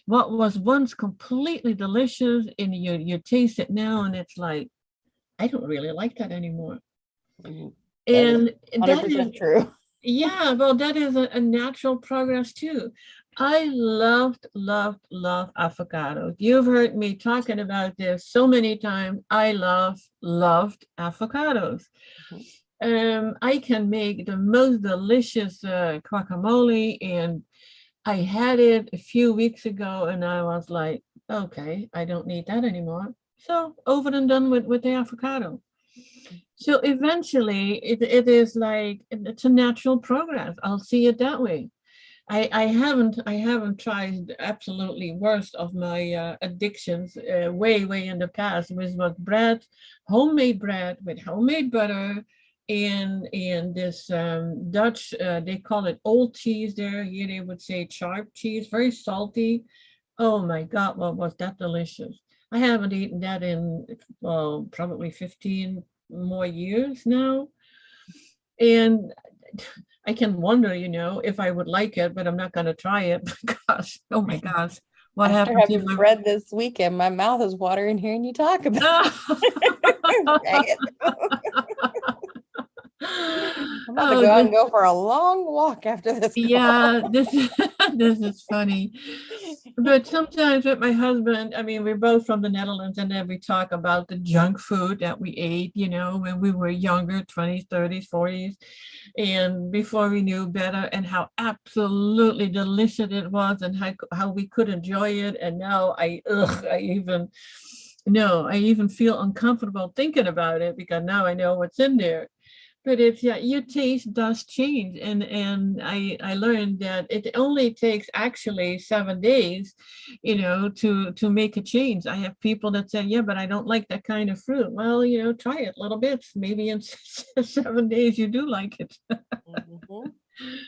What was once completely delicious, and you taste it now, and it's like, I don't really like that anymore. That is And that is 100% true. yeah, well, that is a natural progress too. I loved avocados. You've heard me talking about this so many times. I loved avocados. Mhm. I can make the most delicious guacamole, and I had it a few weeks ago, and I was like, okay, I don't need that anymore. So over and done with the avocado. So eventually it is like it's a natural progress. I'll see it that way. I haven't tried the absolutely worst of my addictions way in the past, which was bread, homemade bread with homemade butter, and this Dutch, they call it old cheese there. Here they would say sharp cheese, very salty. Oh my God, what was that delicious? I haven't eaten that in, well, probably 15 more years now. And I can wonder, if I would like it, but I'm not going to try it because, oh my gosh, what After happens if having bread this weekend, my mouth is watering hearing you talk about it. I'm about to Oh, go out and go for a long walk after this call. yeah, this this is funny. But sometimes with my husband, I mean, we're both from the Netherlands, and then we talk about the junk food that we ate, when we were younger, 20s, 30s, 40s, and before we knew better, and how absolutely delicious it was, and how we could enjoy it. And now I even feel uncomfortable thinking about it because now I know what's in there. But it's, yeah, your taste does change, and I learned that it only takes actually 7 days, to make a change. I have people that say, yeah, but I don't like that kind of fruit. Well, try it little bits. Maybe in 7 days you do like it. Mhm.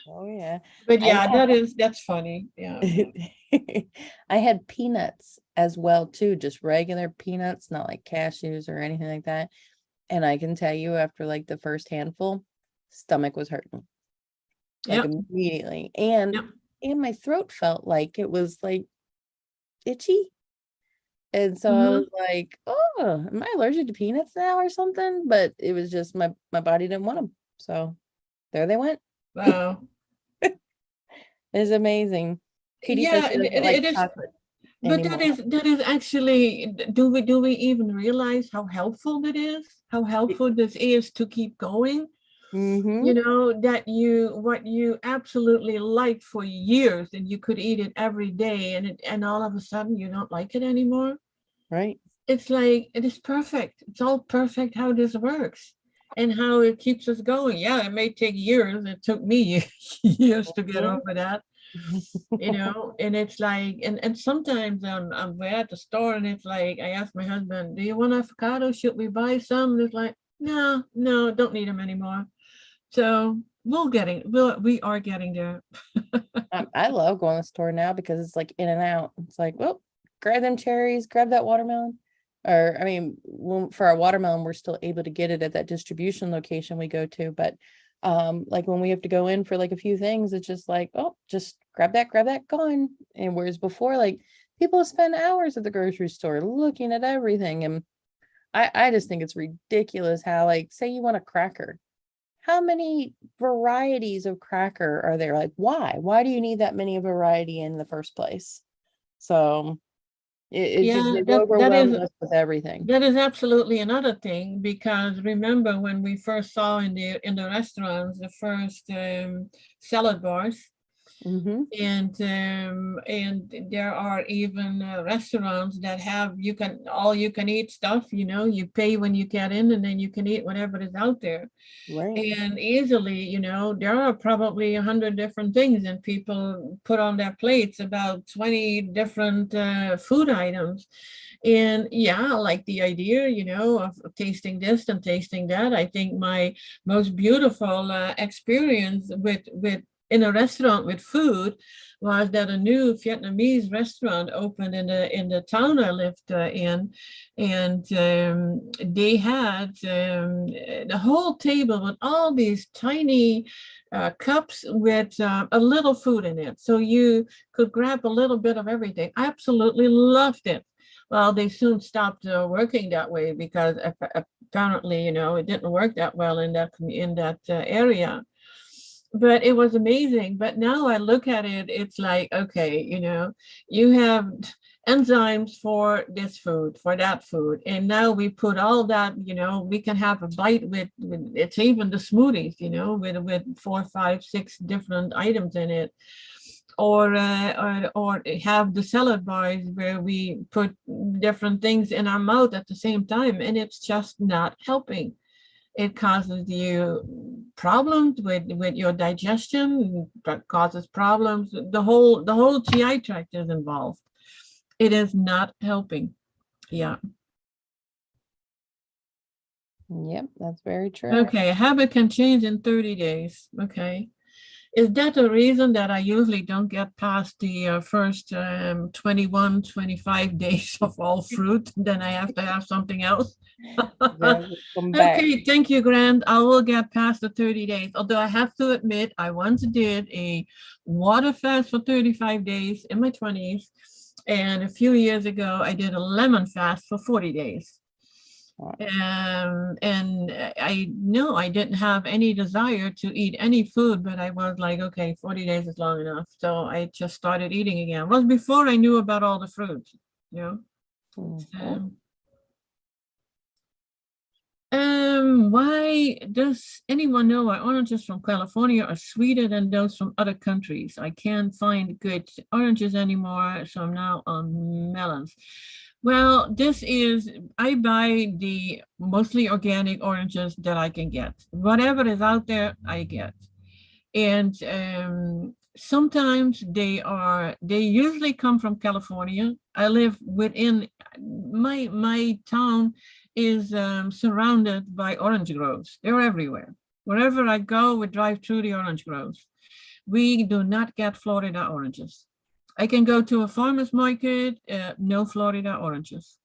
Oh yeah. But I yeah, had that's funny. Yeah. I had peanuts as well too, just regular peanuts, not like cashews or anything like that. And I can tell you after like the first handful, stomach was hurting like Yep. immediately. And Yep. my throat felt like it was like itchy. And so I Hmm. was like, oh, am I allergic to peanuts now or something? But it was just my body didn't want them. So there they went. Wow. It's amazing. Katie says Yeah, she doesn't it like is. chocolate But that anymore. is that is actually, do we even realize how helpful it is? How helpful this is to keep going? Mm-hmm. That what you absolutely liked for years and you could eat it every day, and all of a sudden you don't like it anymore. Right. It's like it is perfect. It's all perfect how this works and how it keeps us going. Yeah, it may take years. It took me years to get over that. And it's like, and sometimes we're at the store, and it's like I ask my husband, do you want avocado, should we buy some? And it's like, no, no, don't need them anymore. So we are getting there. I love going to the store now because it's like in and out. It's like, well, grab them cherries, grab that watermelon. Or, I mean, for our watermelon, we're still able to get it at that distribution location we go to. But like when we have to go in for like a few things, it's just like, oh, just grab that, gone. And whereas before, like people spend hours at the grocery store looking at everything. And I just think it's ridiculous how, like, say you want a cracker. How many varieties of cracker are there? Like, why? Why do you need that many variety in the first place? So it just, Yeah, they've that overwhelmed is us with everything. that is absolutely another thing, because remember when we first saw in the restaurants the first salad bars. Mm-hmm. And there are even restaurants that have you can eat stuff. You pay when you get in, and then you can eat whatever is out there. Right. And easily, there are probably 100 different things, and people put on their plates about 20 different food items. And yeah, I like the idea, of tasting this and tasting that. I think my most beautiful experience with in a restaurant with food was that a new Vietnamese restaurant opened in the town I lived in, and they had the whole table with all these tiny cups with a little food in it, so you could grab a little bit of everything. I absolutely loved it. Well, they soon stopped working that way because apparently, it didn't work that well in that area. But it was amazing. But now I look at it, it's like, okay, you have enzymes for this food, for that food, and now we put all that, we can have a bite with it's even the smoothies, with 4, 5, 6 different items in it. Or have the salad bars where we put different things in our mouth at the same time, and it's just not helping. It causes you problems with your digestion, causes problems. The whole GI tract is involved. It is not helping. Yeah. Yep, that's very true. Okay, a habit can change in 30 days. Okay. Is that the reason that I usually don't get past the first 21, 25 days of all fruit? Then I have to have something else. Yeah, we'll come back. Okay, thank you, Grant. I will get past the 30 days. Although I have to admit, I once did a water fast for 35 days in my 20s. And a few years ago, I did a lemon fast for 40 days. And I know I didn't have any desire to eat any food, but I was like, okay, 40 days is long enough. So I just started eating again. It was before I knew about all the fruits, you know. Mhm. Why does anyone know why oranges from California are sweeter than those from other countries? I can't find good oranges anymore, so I'm now on melons. Well, I buy the mostly organic oranges that I can get. Whatever is out there, I get. And sometimes they usually come from California. I live within my town is surrounded by orange groves. They're everywhere. Wherever I go, we drive through the orange groves. We do not get Florida oranges. I can go to a farmer's market, no Florida oranges.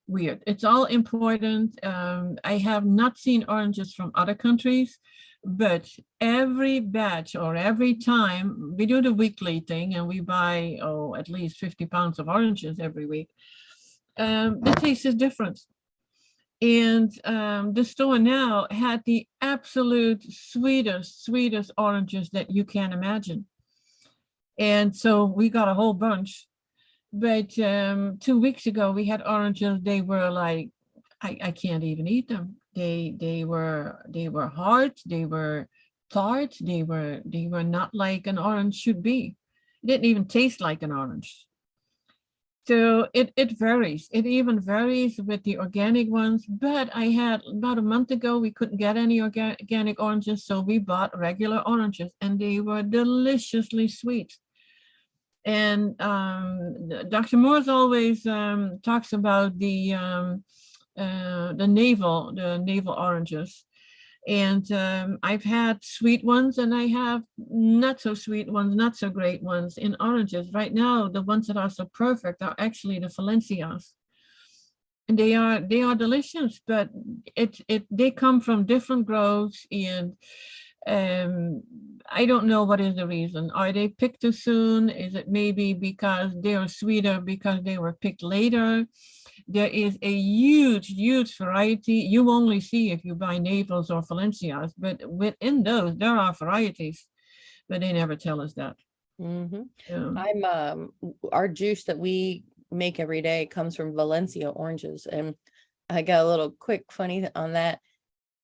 Weird. It's all important. I have not seen oranges from other countries, but every batch or every time we do the weekly thing and we buy, at least 50 pounds of oranges every week, the taste is different. And the store now had the absolute sweetest oranges that you can imagine. And so we got a whole bunch. But 2 weeks ago, we had oranges. They were like, I can't even eat them. They were hard. They were tart. They were not like an orange should be. It didn't even taste like an orange. So it varies. It even varies with the organic ones. But I had about a month ago, we couldn't get any organic oranges, so we bought regular oranges, and they were deliciously sweet. And Dr. Morse always talks about the navel oranges. And I've had sweet ones, and I have not so sweet ones, not so great ones in oranges. Right now, the ones that are so perfect are actually the Valencias. And they are delicious, but they come from different groves, and I don't know what is the reason. Are they picked too soon? Is it maybe because they are sweeter because they were picked later? There is a huge variety. You only see if you buy Naples or Valencias, but within those, there are varieties, but they never tell us that. Mm-hmm. Yeah. Our juice that we make every day comes from Valencia oranges, and I got a little quick funny on that.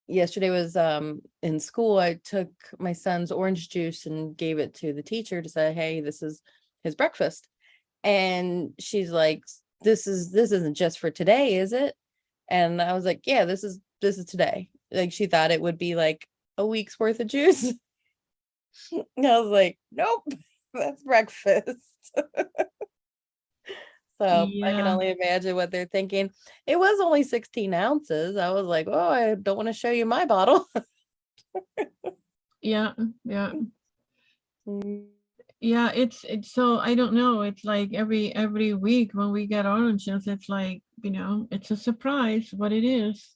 Yesterday was in school. I took my son's orange juice and gave it to the teacher to say, hey, this is his breakfast. And she's like, this isn't just for today, is it? And I was like, yeah, this is today. Like, she thought it would be like a week's worth of juice. And I was like, nope, that's breakfast. So I can Yeah. only imagine what they're thinking. It was only 16 ounces. I was like, oh, I don't want to show you my bottle. Yeah. Yeah. Mm. Yeah, it's so I don't know. It's like every week when we get oranges, it's like, it's a surprise what it is.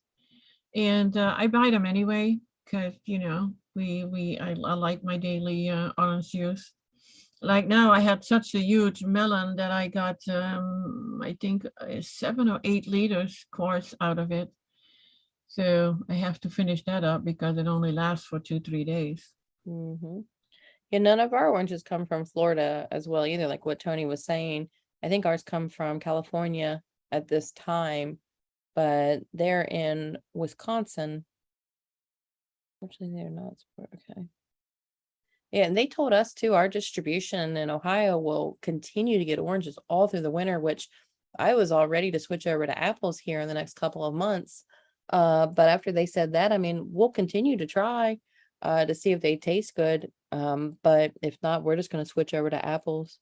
And I buy them anyway because, I like my daily orange juice. Like now, I had such a huge melon that I got, I think, 7 or 8 liters course out of it. So I have to finish that up because it only lasts for 2-3 days. Mm-hmm. Yeah, none of our oranges come from Florida as well either, like what Toni was saying. I think ours come from California at this time, but they're in Wisconsin. Actually, they're not. Okay. Yeah, and they told us too, our distribution in Ohio will continue to get oranges all through the winter, which I was all ready to switch over to apples here in the next couple of months. But after they said that, I mean, we'll continue to try to see if they taste good. But if not, we're just going to switch over to apples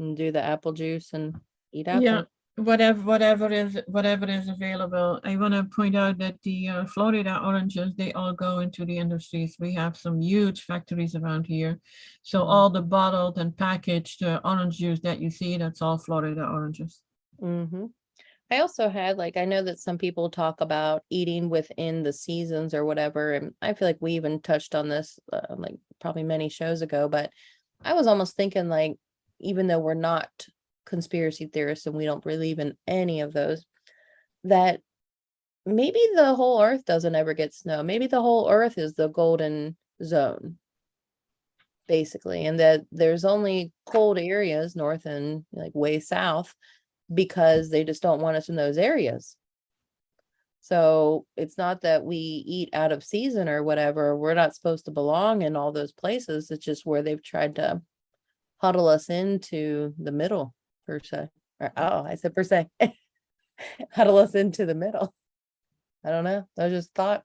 and do the apple juice and eat Yeah, apples. whatever is available. I want to point out that the Florida oranges, they all go into the industries. We have some huge factories around here, so all the bottled and packaged orange juice that you see, that's all Florida oranges. Mm-hmm. I also had, like, I know that some people talk about eating within the seasons or whatever, and I feel like we even touched on this like probably many shows ago, but I was almost thinking, like, even though we're not conspiracy theorists and we don't believe in any of those, that maybe the whole earth doesn't ever get snow. Maybe the whole earth is the golden zone, basically, and that there's only cold areas north and like way south because they just don't want us in those areas. So it's not that we eat out of season or whatever. We're not supposed to belong in all those places. It's just where they've tried to huddle us into the middle, per se. Oh, I said per se. Huddle us into the middle. I don't know. I just thought.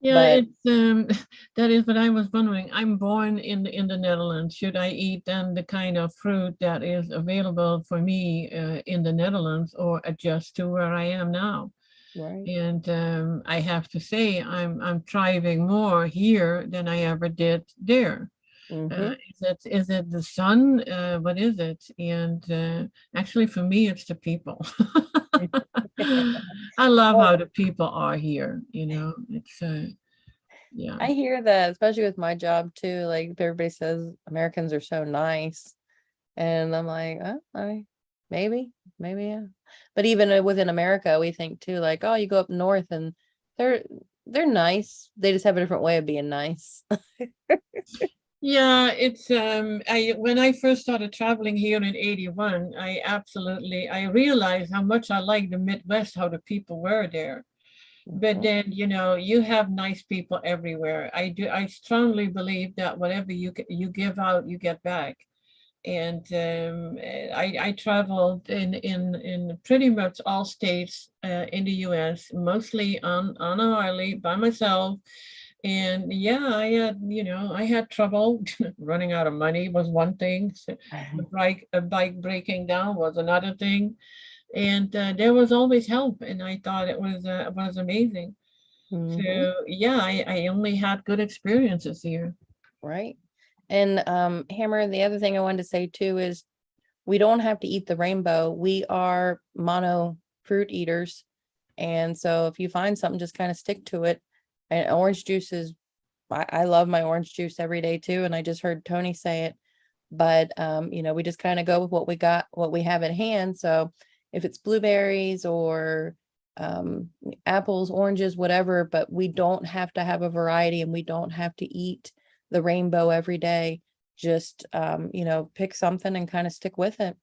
Yeah, But it's that is what I was wondering. I'm born in the Netherlands. Should I eat then the kind of fruit that is available for me in the Netherlands, or adjust to where I am now? right. And I have to say, I'm thriving more here than I ever did there. Mm-hmm. Is it the sun? What is it? And actually, for me, it's the people. I love how the people are here. You know, it's yeah. I hear that, especially with my job too. Like everybody says Americans are so nice. And I'm like, maybe, yeah. But even within America, we think too, like, oh, you go up north and they're they're nice. They just have a different way of being nice. Yeah, it's I when I first started traveling here in 81, I realized how much I like the Midwest, how the people were there. But Mhm. then, you know, you have nice people everywhere. I strongly believe that whatever you give out, you get back. And I traveled in pretty much all states in the U.S., mostly on a Harley by myself. And yeah, I had trouble. Running out of money was one thing. A bike breaking down was another thing. And there was always help, and I thought it was amazing. Mhm. So yeah, I only had good experiences here. Right. And Hammer, the other thing I wanted to say too is we don't have to eat the rainbow. We are mono fruit eaters. And so if you find something, just kind of stick to it. And orange juice is, I love my orange juice every day too. And I just heard Tony say it. But we just kind of go with what we got, what we have at hand. So if it's blueberries or apples, oranges, whatever, but we don't have to have a variety and we don't have to eat the rainbow every day. Just pick something and kind of stick with it.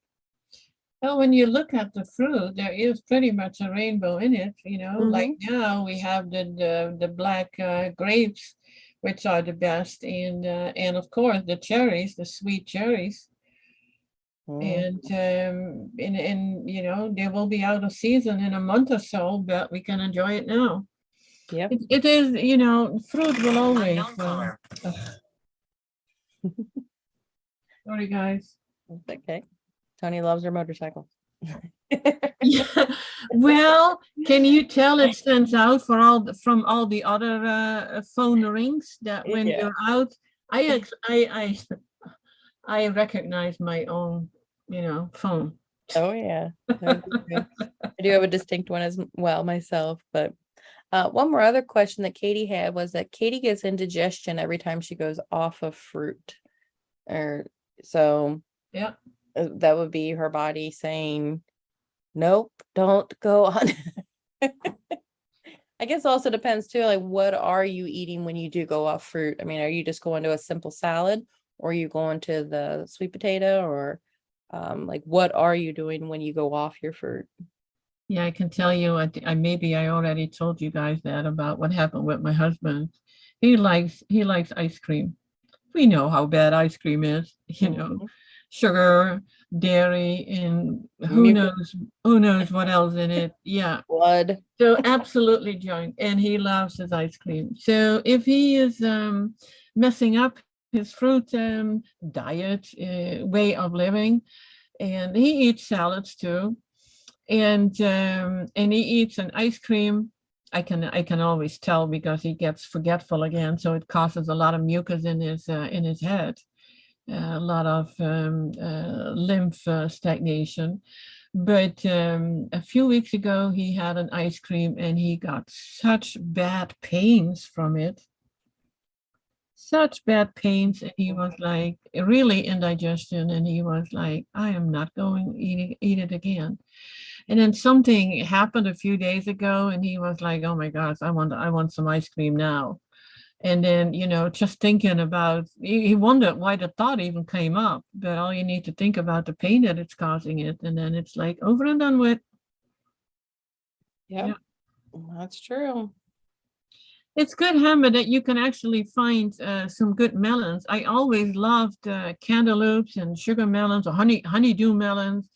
Well, when you look at the fruit, there is pretty much a rainbow in it. You know, like Mm-hmm. now we have the black grapes, which are the best, and of course the cherries, the sweet cherries. And Mm-hmm. you know, they will be out of season in a month or so, but we can enjoy it now. Yep. It is, you know, fruit will always. Sorry, guys. Okay. Tony loves her motorcycle. Yeah. Well, can you tell it stands out for from all the other phone rings that when Yeah. you're out, I recognize my own, you know, phone. Oh yeah. I do too. I do have a distinct one as well myself, but one more other question that Katie had was that Katie gets indigestion every time she goes off of fruit. Or so Yeah. that would be her body saying, nope, don't go on. I guess also depends too, like what are you eating when you do go off fruit? I mean, are you just going to a simple salad or are you going to the sweet potato or like what are you doing when you go off your fruit? Yeah, I can tell you, maybe I already told you guys that about what happened with my husband. He likes ice cream. We know how bad ice cream is, you know, Mhm. sugar, dairy, and Mucus, who knows what else in it. Yeah. blood. So absolutely junk, and he loves his ice cream. So if he is messing up his fruit diet way of living, and he eats salads too, and he eats an ice cream. I can always tell because he gets forgetful again, so it causes a lot of mucus in his head, a lot of lymph stagnation. But a few weeks ago, he had an ice cream and he got such bad pains from it, such bad pains. And he was like really indigestion. And he was like, I am not going to eat it again. And then something happened a few days ago and he was like, oh my gosh, I want some ice cream now. And then, just thinking about, he wondered why the thought even came up, but all you need to think about the pain that it's causing it. And then it's like over and done with. Yep. Yeah. That's true. It's good, Hammer, that you can actually find some good melons. I always loved cantaloupes and sugar melons or honeydew melons.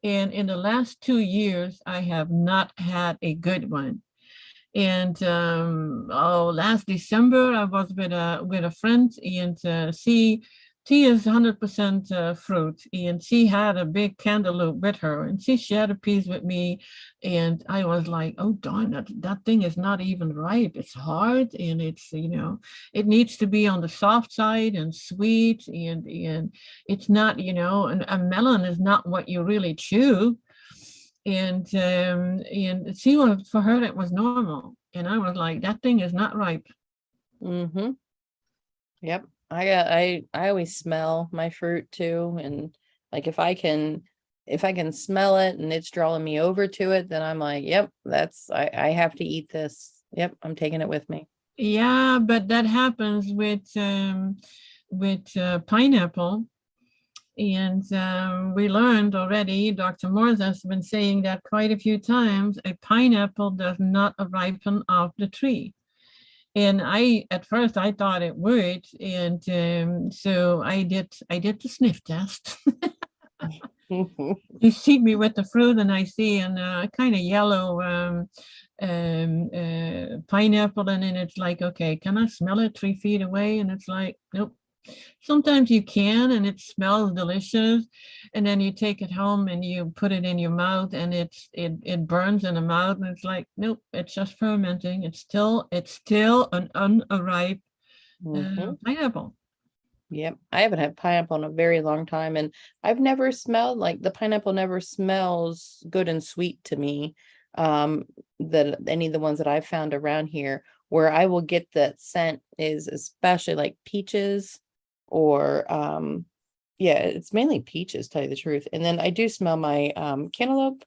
And in the last 2 years, I have not had a good one. And last December, I was with a friend, and she is 100% fruit, and she had a big cantaloupe with her, and she shared a piece with me, and I was like, oh darn, that thing is not even ripe. It's hard, and it's it needs to be on the soft side and sweet, and it's not and a melon is not what you really chew. And she was, for her that was normal, and I was like, that thing is not ripe. Mm-hmm. Yep. I always smell my fruit too, and like if I can smell it and it's drawing me over to it, then I'm like, yep, I have to eat this. Yep, I'm taking it with me. Yeah, but that happens with pineapple. And we learned already, Dr. Morse has been saying that quite a few times, a pineapple does not ripen off the tree. And at first I thought it would. And so I did the sniff test. You see me with the fruit and I see a kind of yellow pineapple, and then it's like, okay, can I smell it 3 feet away? And it's like, nope. Sometimes you can, and it smells delicious, and then you take it home and you put it in your mouth, and it burns in the mouth, and it's like, nope, it's just fermenting. It's still an unripe pineapple. Yep. I haven't had pineapple in a very long time, and I've never smelled like the pineapple never smells good and sweet to me. That any of the ones that I've found around here, where I will get that scent is especially like peaches or yeah, it's mainly peaches, tell you the truth. And then I do smell my cantaloupe,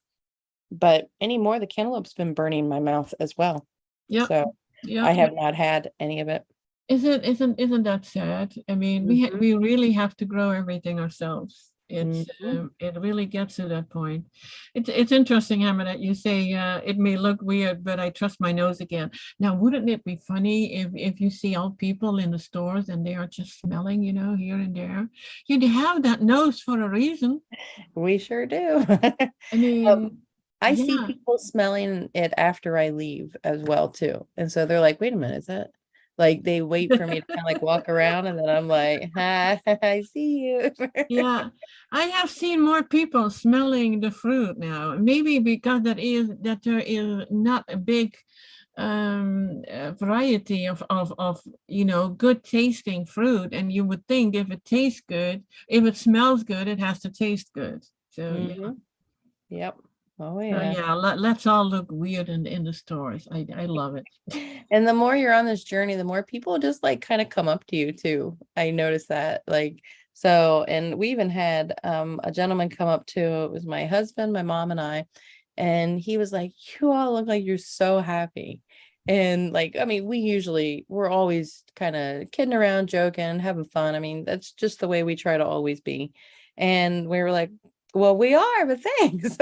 but anymore the cantaloupe's been burning my mouth as well. Yep. So I have not had any of it. Isn't that sad? I mean, we really have to grow everything ourselves. It really gets to that point. It's interesting, Hammer, that you say it may look weird, but I trust my nose again. Now, wouldn't it be funny if you see all people in the stores and they are just smelling, here and there? You'd have that nose for a reason. We sure do. I mean, I see people smelling it after I leave as well too. And so they're like, wait a minute, is that like they wait for me to kind of like walk around, and then I'm like, hi, I see you. Yeah, I have seen more people smelling the fruit now. Maybe because there is not a big variety of good tasting fruit, and you would think if it tastes good, if it smells good, it has to taste good. So Yep. Oh yeah. Let's all look weird in the stores. I love it. And the more you're on this journey, the more people just like kind of come up to you too. I noticed that, like, so, and we even had a gentleman come up to, it was my husband, my mom, and I, and he was like, you all look like you're so happy. And like, I mean, we're always kind of kidding around, joking, having fun. I mean, that's just the way we try to always be. And we were like, well, we are, but thanks.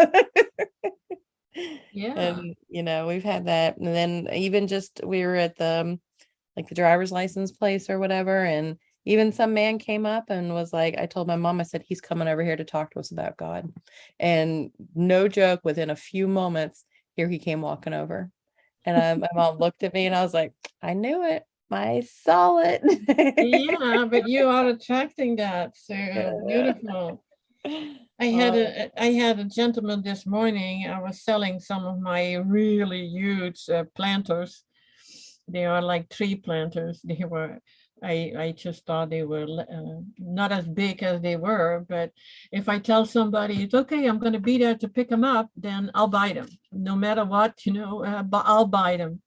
Yeah. And we've had that. And then even just we were at the like the driver's license place or whatever, and even some man came up and was like, I told my mom, I said, he's coming over here to talk to us about God. And no joke, within a few moments, here he came walking over. And my mom looked at me and I was like, I knew it. I saw it. Yeah, but you are attracting that. So beautiful. I had a gentleman this morning. I was selling some of my really huge planters. They are like tree planters. I just thought they were not as big as they were. But if I tell somebody it's okay, I'm going to be there to pick them up, then I'll buy them. No matter what, I'll buy them.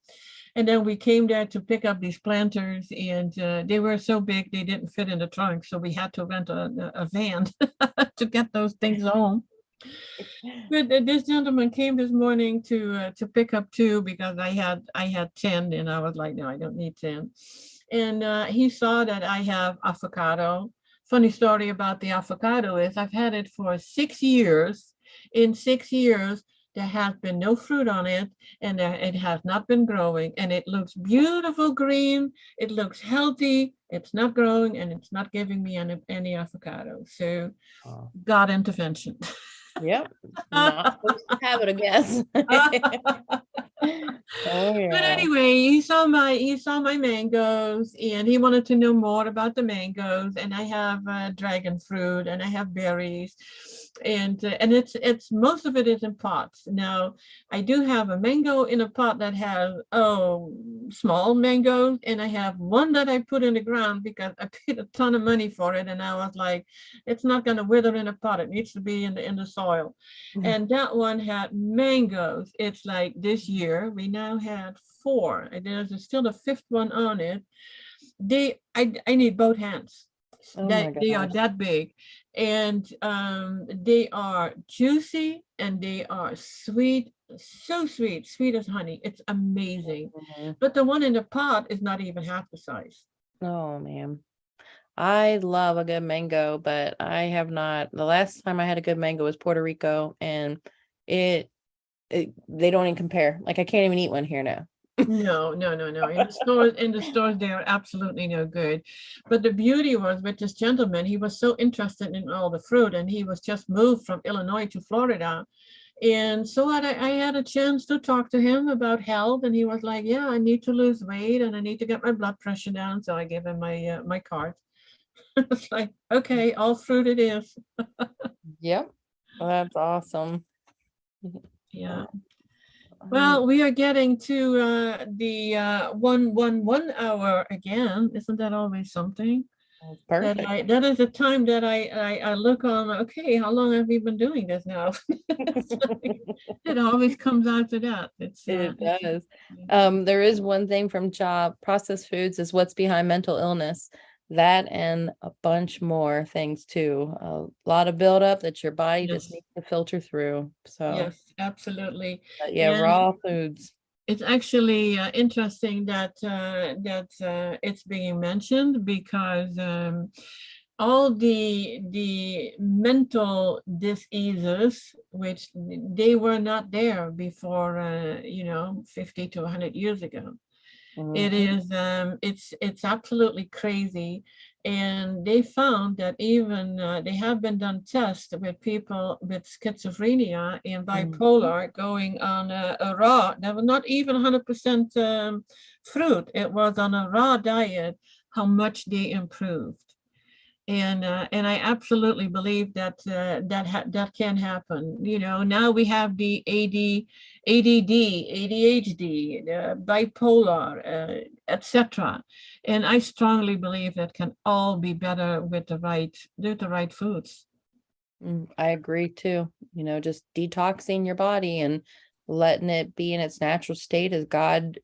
And then we came there to pick up these planters, and they were so big they didn't fit in the trunk. So we had to rent a van to get those things home. But this gentleman came this morning to pick up two because I had 10, and I was like, no, I don't need 10. And he saw that I have avocado. Funny story about the avocado is I've had it for 6 years. In 6 years, there has been no fruit on it, and it has not been growing, and it looks beautiful green. It looks healthy. It's not growing, and it's not giving me any avocado. So Oh. God intervention. Yep. Not supposed to have it, I guess. Oh But yeah. anyway, he saw my mangoes, and he wanted to know more about the mangoes. And I have dragon fruit, and I have berries, and it's most of it is in pots. Now I do have a mango in a pot that has small mangoes, and I have one that I put in the ground because I paid a ton of money for it, and I was like, it's not going to wither in a pot. It needs to be in the soil. And that one had mangoes. It's like this year we now had 4, and there's still a 5th one on it. I need both hands. Oh That my they are gosh. that big, and they are juicy, and they are sweet, so sweet, sweet as honey. It's amazing. Mhm. But the one in the pot is not even half the size. Oh man. I love a good mango, but I have not. The last time I had a good mango was Puerto Rico, and it, they don't even compare. Like I can't even eat one here now. No, no, no, no. In the stores, they are absolutely no good. But the beauty was with this gentleman, he was so interested in all the fruit, and he was just moved from Illinois to Florida. And so I had a chance to talk to him about health, and he was like, "Yeah, I need to lose weight, and I need to get my blood pressure down." So I gave him my card. It's like, okay, all fruit it is. Yep. That's awesome. Yeah. Um, Well, we are getting to the 1 hour again. Isn't that always something? that's perfect. That is the time that I look on. Okay, how long have we been doing this now? It always comes out to that. It It's does. There is one thing from job processed foods is what's behind mental illness. That and a bunch more things too. A lot of buildup that your body just yes, needs to filter through. So, yes, absolutely. yeah, And raw foods. it's actually interesting that it's being mentioned because all the mental diseases, which they were not there before, 50 to 100 years ago. It Mhm. is it's absolutely crazy. And they found that even they have been done tests with people with schizophrenia and Mhm. bipolar going on a raw, that was not even 100% fruit, it was on a raw diet, how much they improved. And I absolutely believe that that can happen. Now we have the ADD, ADHD, bipolar, etc. And I strongly believe that can all be better with the right foods. I agree too. Just detoxing your body and letting it be in its natural state as God,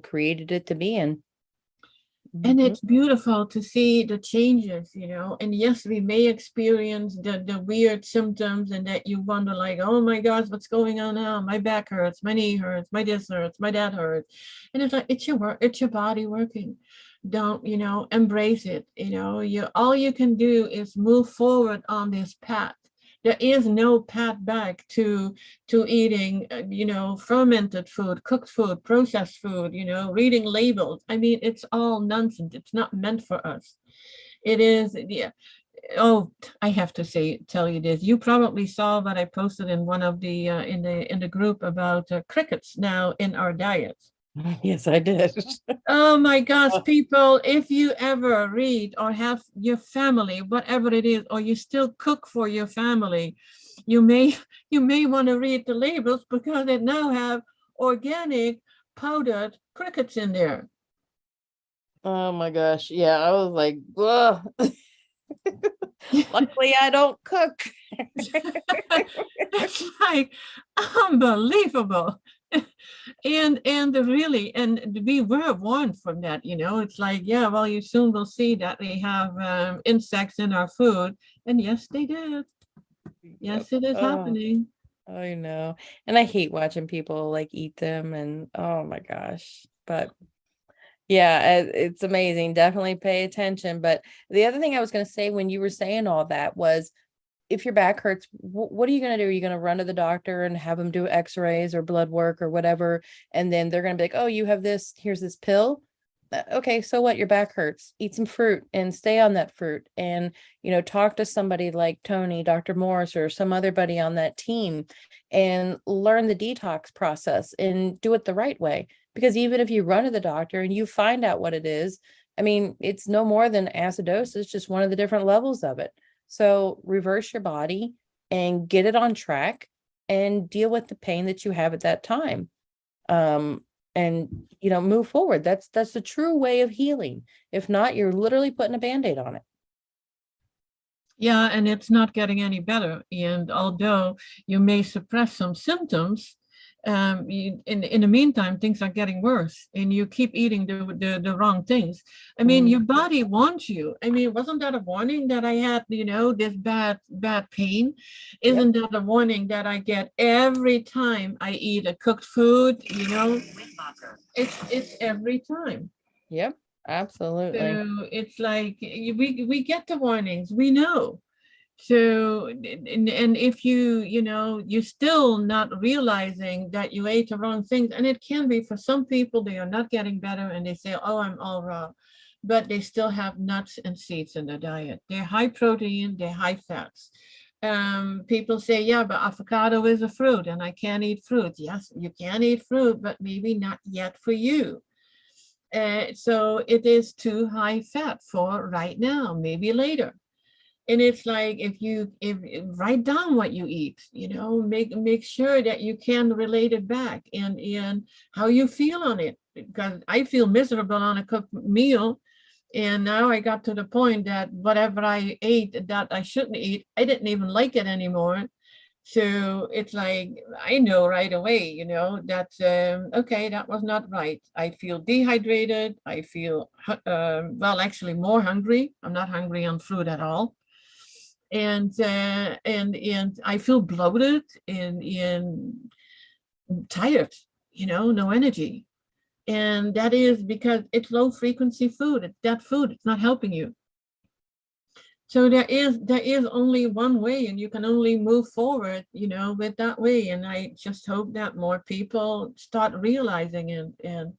created it to be in. And Mhm. it's beautiful to see the changes. And yes, we may experience the weird symptoms, and that you wonder, like, oh my gosh, what's going on now? My back hurts, my knee hurts, my this hurts, my that hurts. And it's like, it's your body working. Don't, embrace it. All you can do is move forward on this path. There is no path back to eating, fermented food, cooked food, processed food, reading labels. I mean, it's all nonsense. It's not meant for us. It is, yeah. Oh, I have to tell you this. You probably saw what I posted in one of the in the group about crickets now in our diets. Yes, I did. Oh my gosh, people, if you ever read or have your family, whatever it is, or you still cook for your family, you may you may want to read the labels because they now have organic powdered crickets in there. Oh my gosh. Yeah, I was like, ugh. Luckily, I don't cook. It's like unbelievable. And really, and we were warned from that, it's like, yeah, well, you soon will see that we have insects in our food. And yes, they did. Yep. Yes, it is Oh, happening. I know. And I hate watching people like eat them and oh my gosh. But yeah, it's amazing. Definitely pay attention. But the other thing I was going to say when you were saying all that was if your back hurts, what are you going to do? Are you going to run to the doctor and have them do x-rays or blood work or whatever? And then they're going to be like, oh, you have this, here's this pill. Okay, so what? Your back hurts. Eat some fruit and stay on that fruit. And, talk to somebody like Toni, Dr. Morse, or some other buddy on that team and learn the detox process and do it the right way. Because even if you run to the doctor and you find out what it is, I mean, it's no more than acidosis, just one of the different levels of it. So reverse your body and get it on track and deal with the pain that you have at that time. And move forward. That's the true way of healing. If not, you're literally putting a band-aid on it. Yeah, and it's not getting any better. And although you may suppress some symptoms, in the meantime, things are getting worse, and you keep eating the wrong things. I mean, your body wants you. I mean, wasn't that a warning that I had, this bad pain? Isn't that a warning that I get every time I eat a cooked food? It's every time. Yep, absolutely. So it's like we get the warnings, we know. So and if you're still not realizing that you ate the wrong things, and it can be for some people they are not getting better and they say, oh, I'm all raw, but they still have nuts and seeds in their diet. They're high protein, they're high fats. People say, yeah, but avocado is a fruit and I can't eat fruit. Yes, you can eat fruit, but maybe not yet for you. So it is too high fat for right now, maybe later. And it's like if write down what you eat, make sure that you can relate it back and how you feel on it. Because I feel miserable on a cooked meal. And now I got to the point that whatever I ate that I shouldn't eat, I didn't even like it anymore. So it's like, I know right away, that, okay, that was not right. I feel dehydrated. I feel, well, actually more hungry. I'm not hungry on fruit at all. And I feel bloated and tired, no energy. And that is because it's low frequency food. It's that food. It's not helping you. So there is only one way, and you can only move forward, with that way. And I just hope that more people start realizing it. And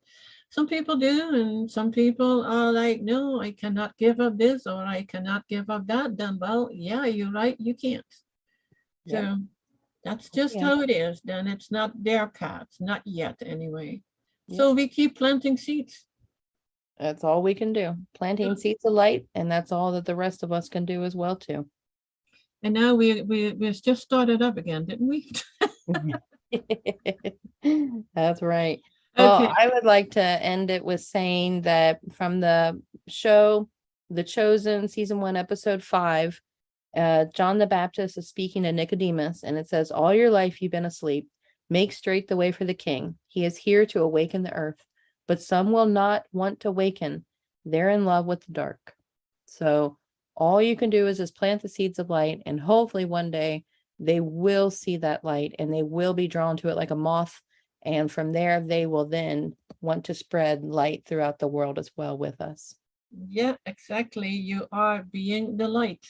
some people do, and some people are like, no, I cannot give up this or I cannot give up that. Then, well, yeah, you're right, you can't. Yep. So that's just Yeah. how it is. Then it's not their path, not yet anyway. Yep. So we keep planting seeds. That's all we can do. Planting seeds of light, and that's all that the rest of us can do as well too. And now we just started up again, didn't we? That's right. Well, Okay. I would like to end it with saying that from the show, The Chosen, season 1, episode 5, John the Baptist is speaking to Nicodemus, and it says, all your life you've been asleep. Make straight the way for the king. He is here to awaken the earth, but some will not want to waken. They're in love with the dark. So all you can do is just plant the seeds of light, and hopefully one day they will see that light and they will be drawn to it like a moth. And from there, they will then want to spread light throughout the world as well with us. Yeah, exactly. You are being the light.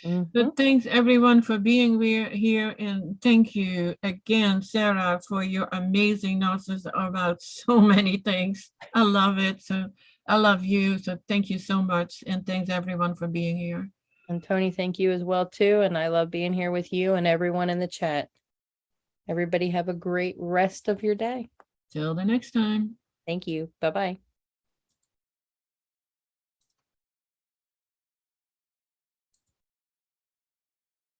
Mhm. But thanks everyone for being here. And thank you again, Sarah, for your amazing notes about so many things. I love it. So I love you. So thank you so much. And thanks everyone for being here. And Toni, thank you as well too. And I love being here with you and everyone in the chat. Everybody have a great rest of your day. Till the next time. Thank you. Bye-bye.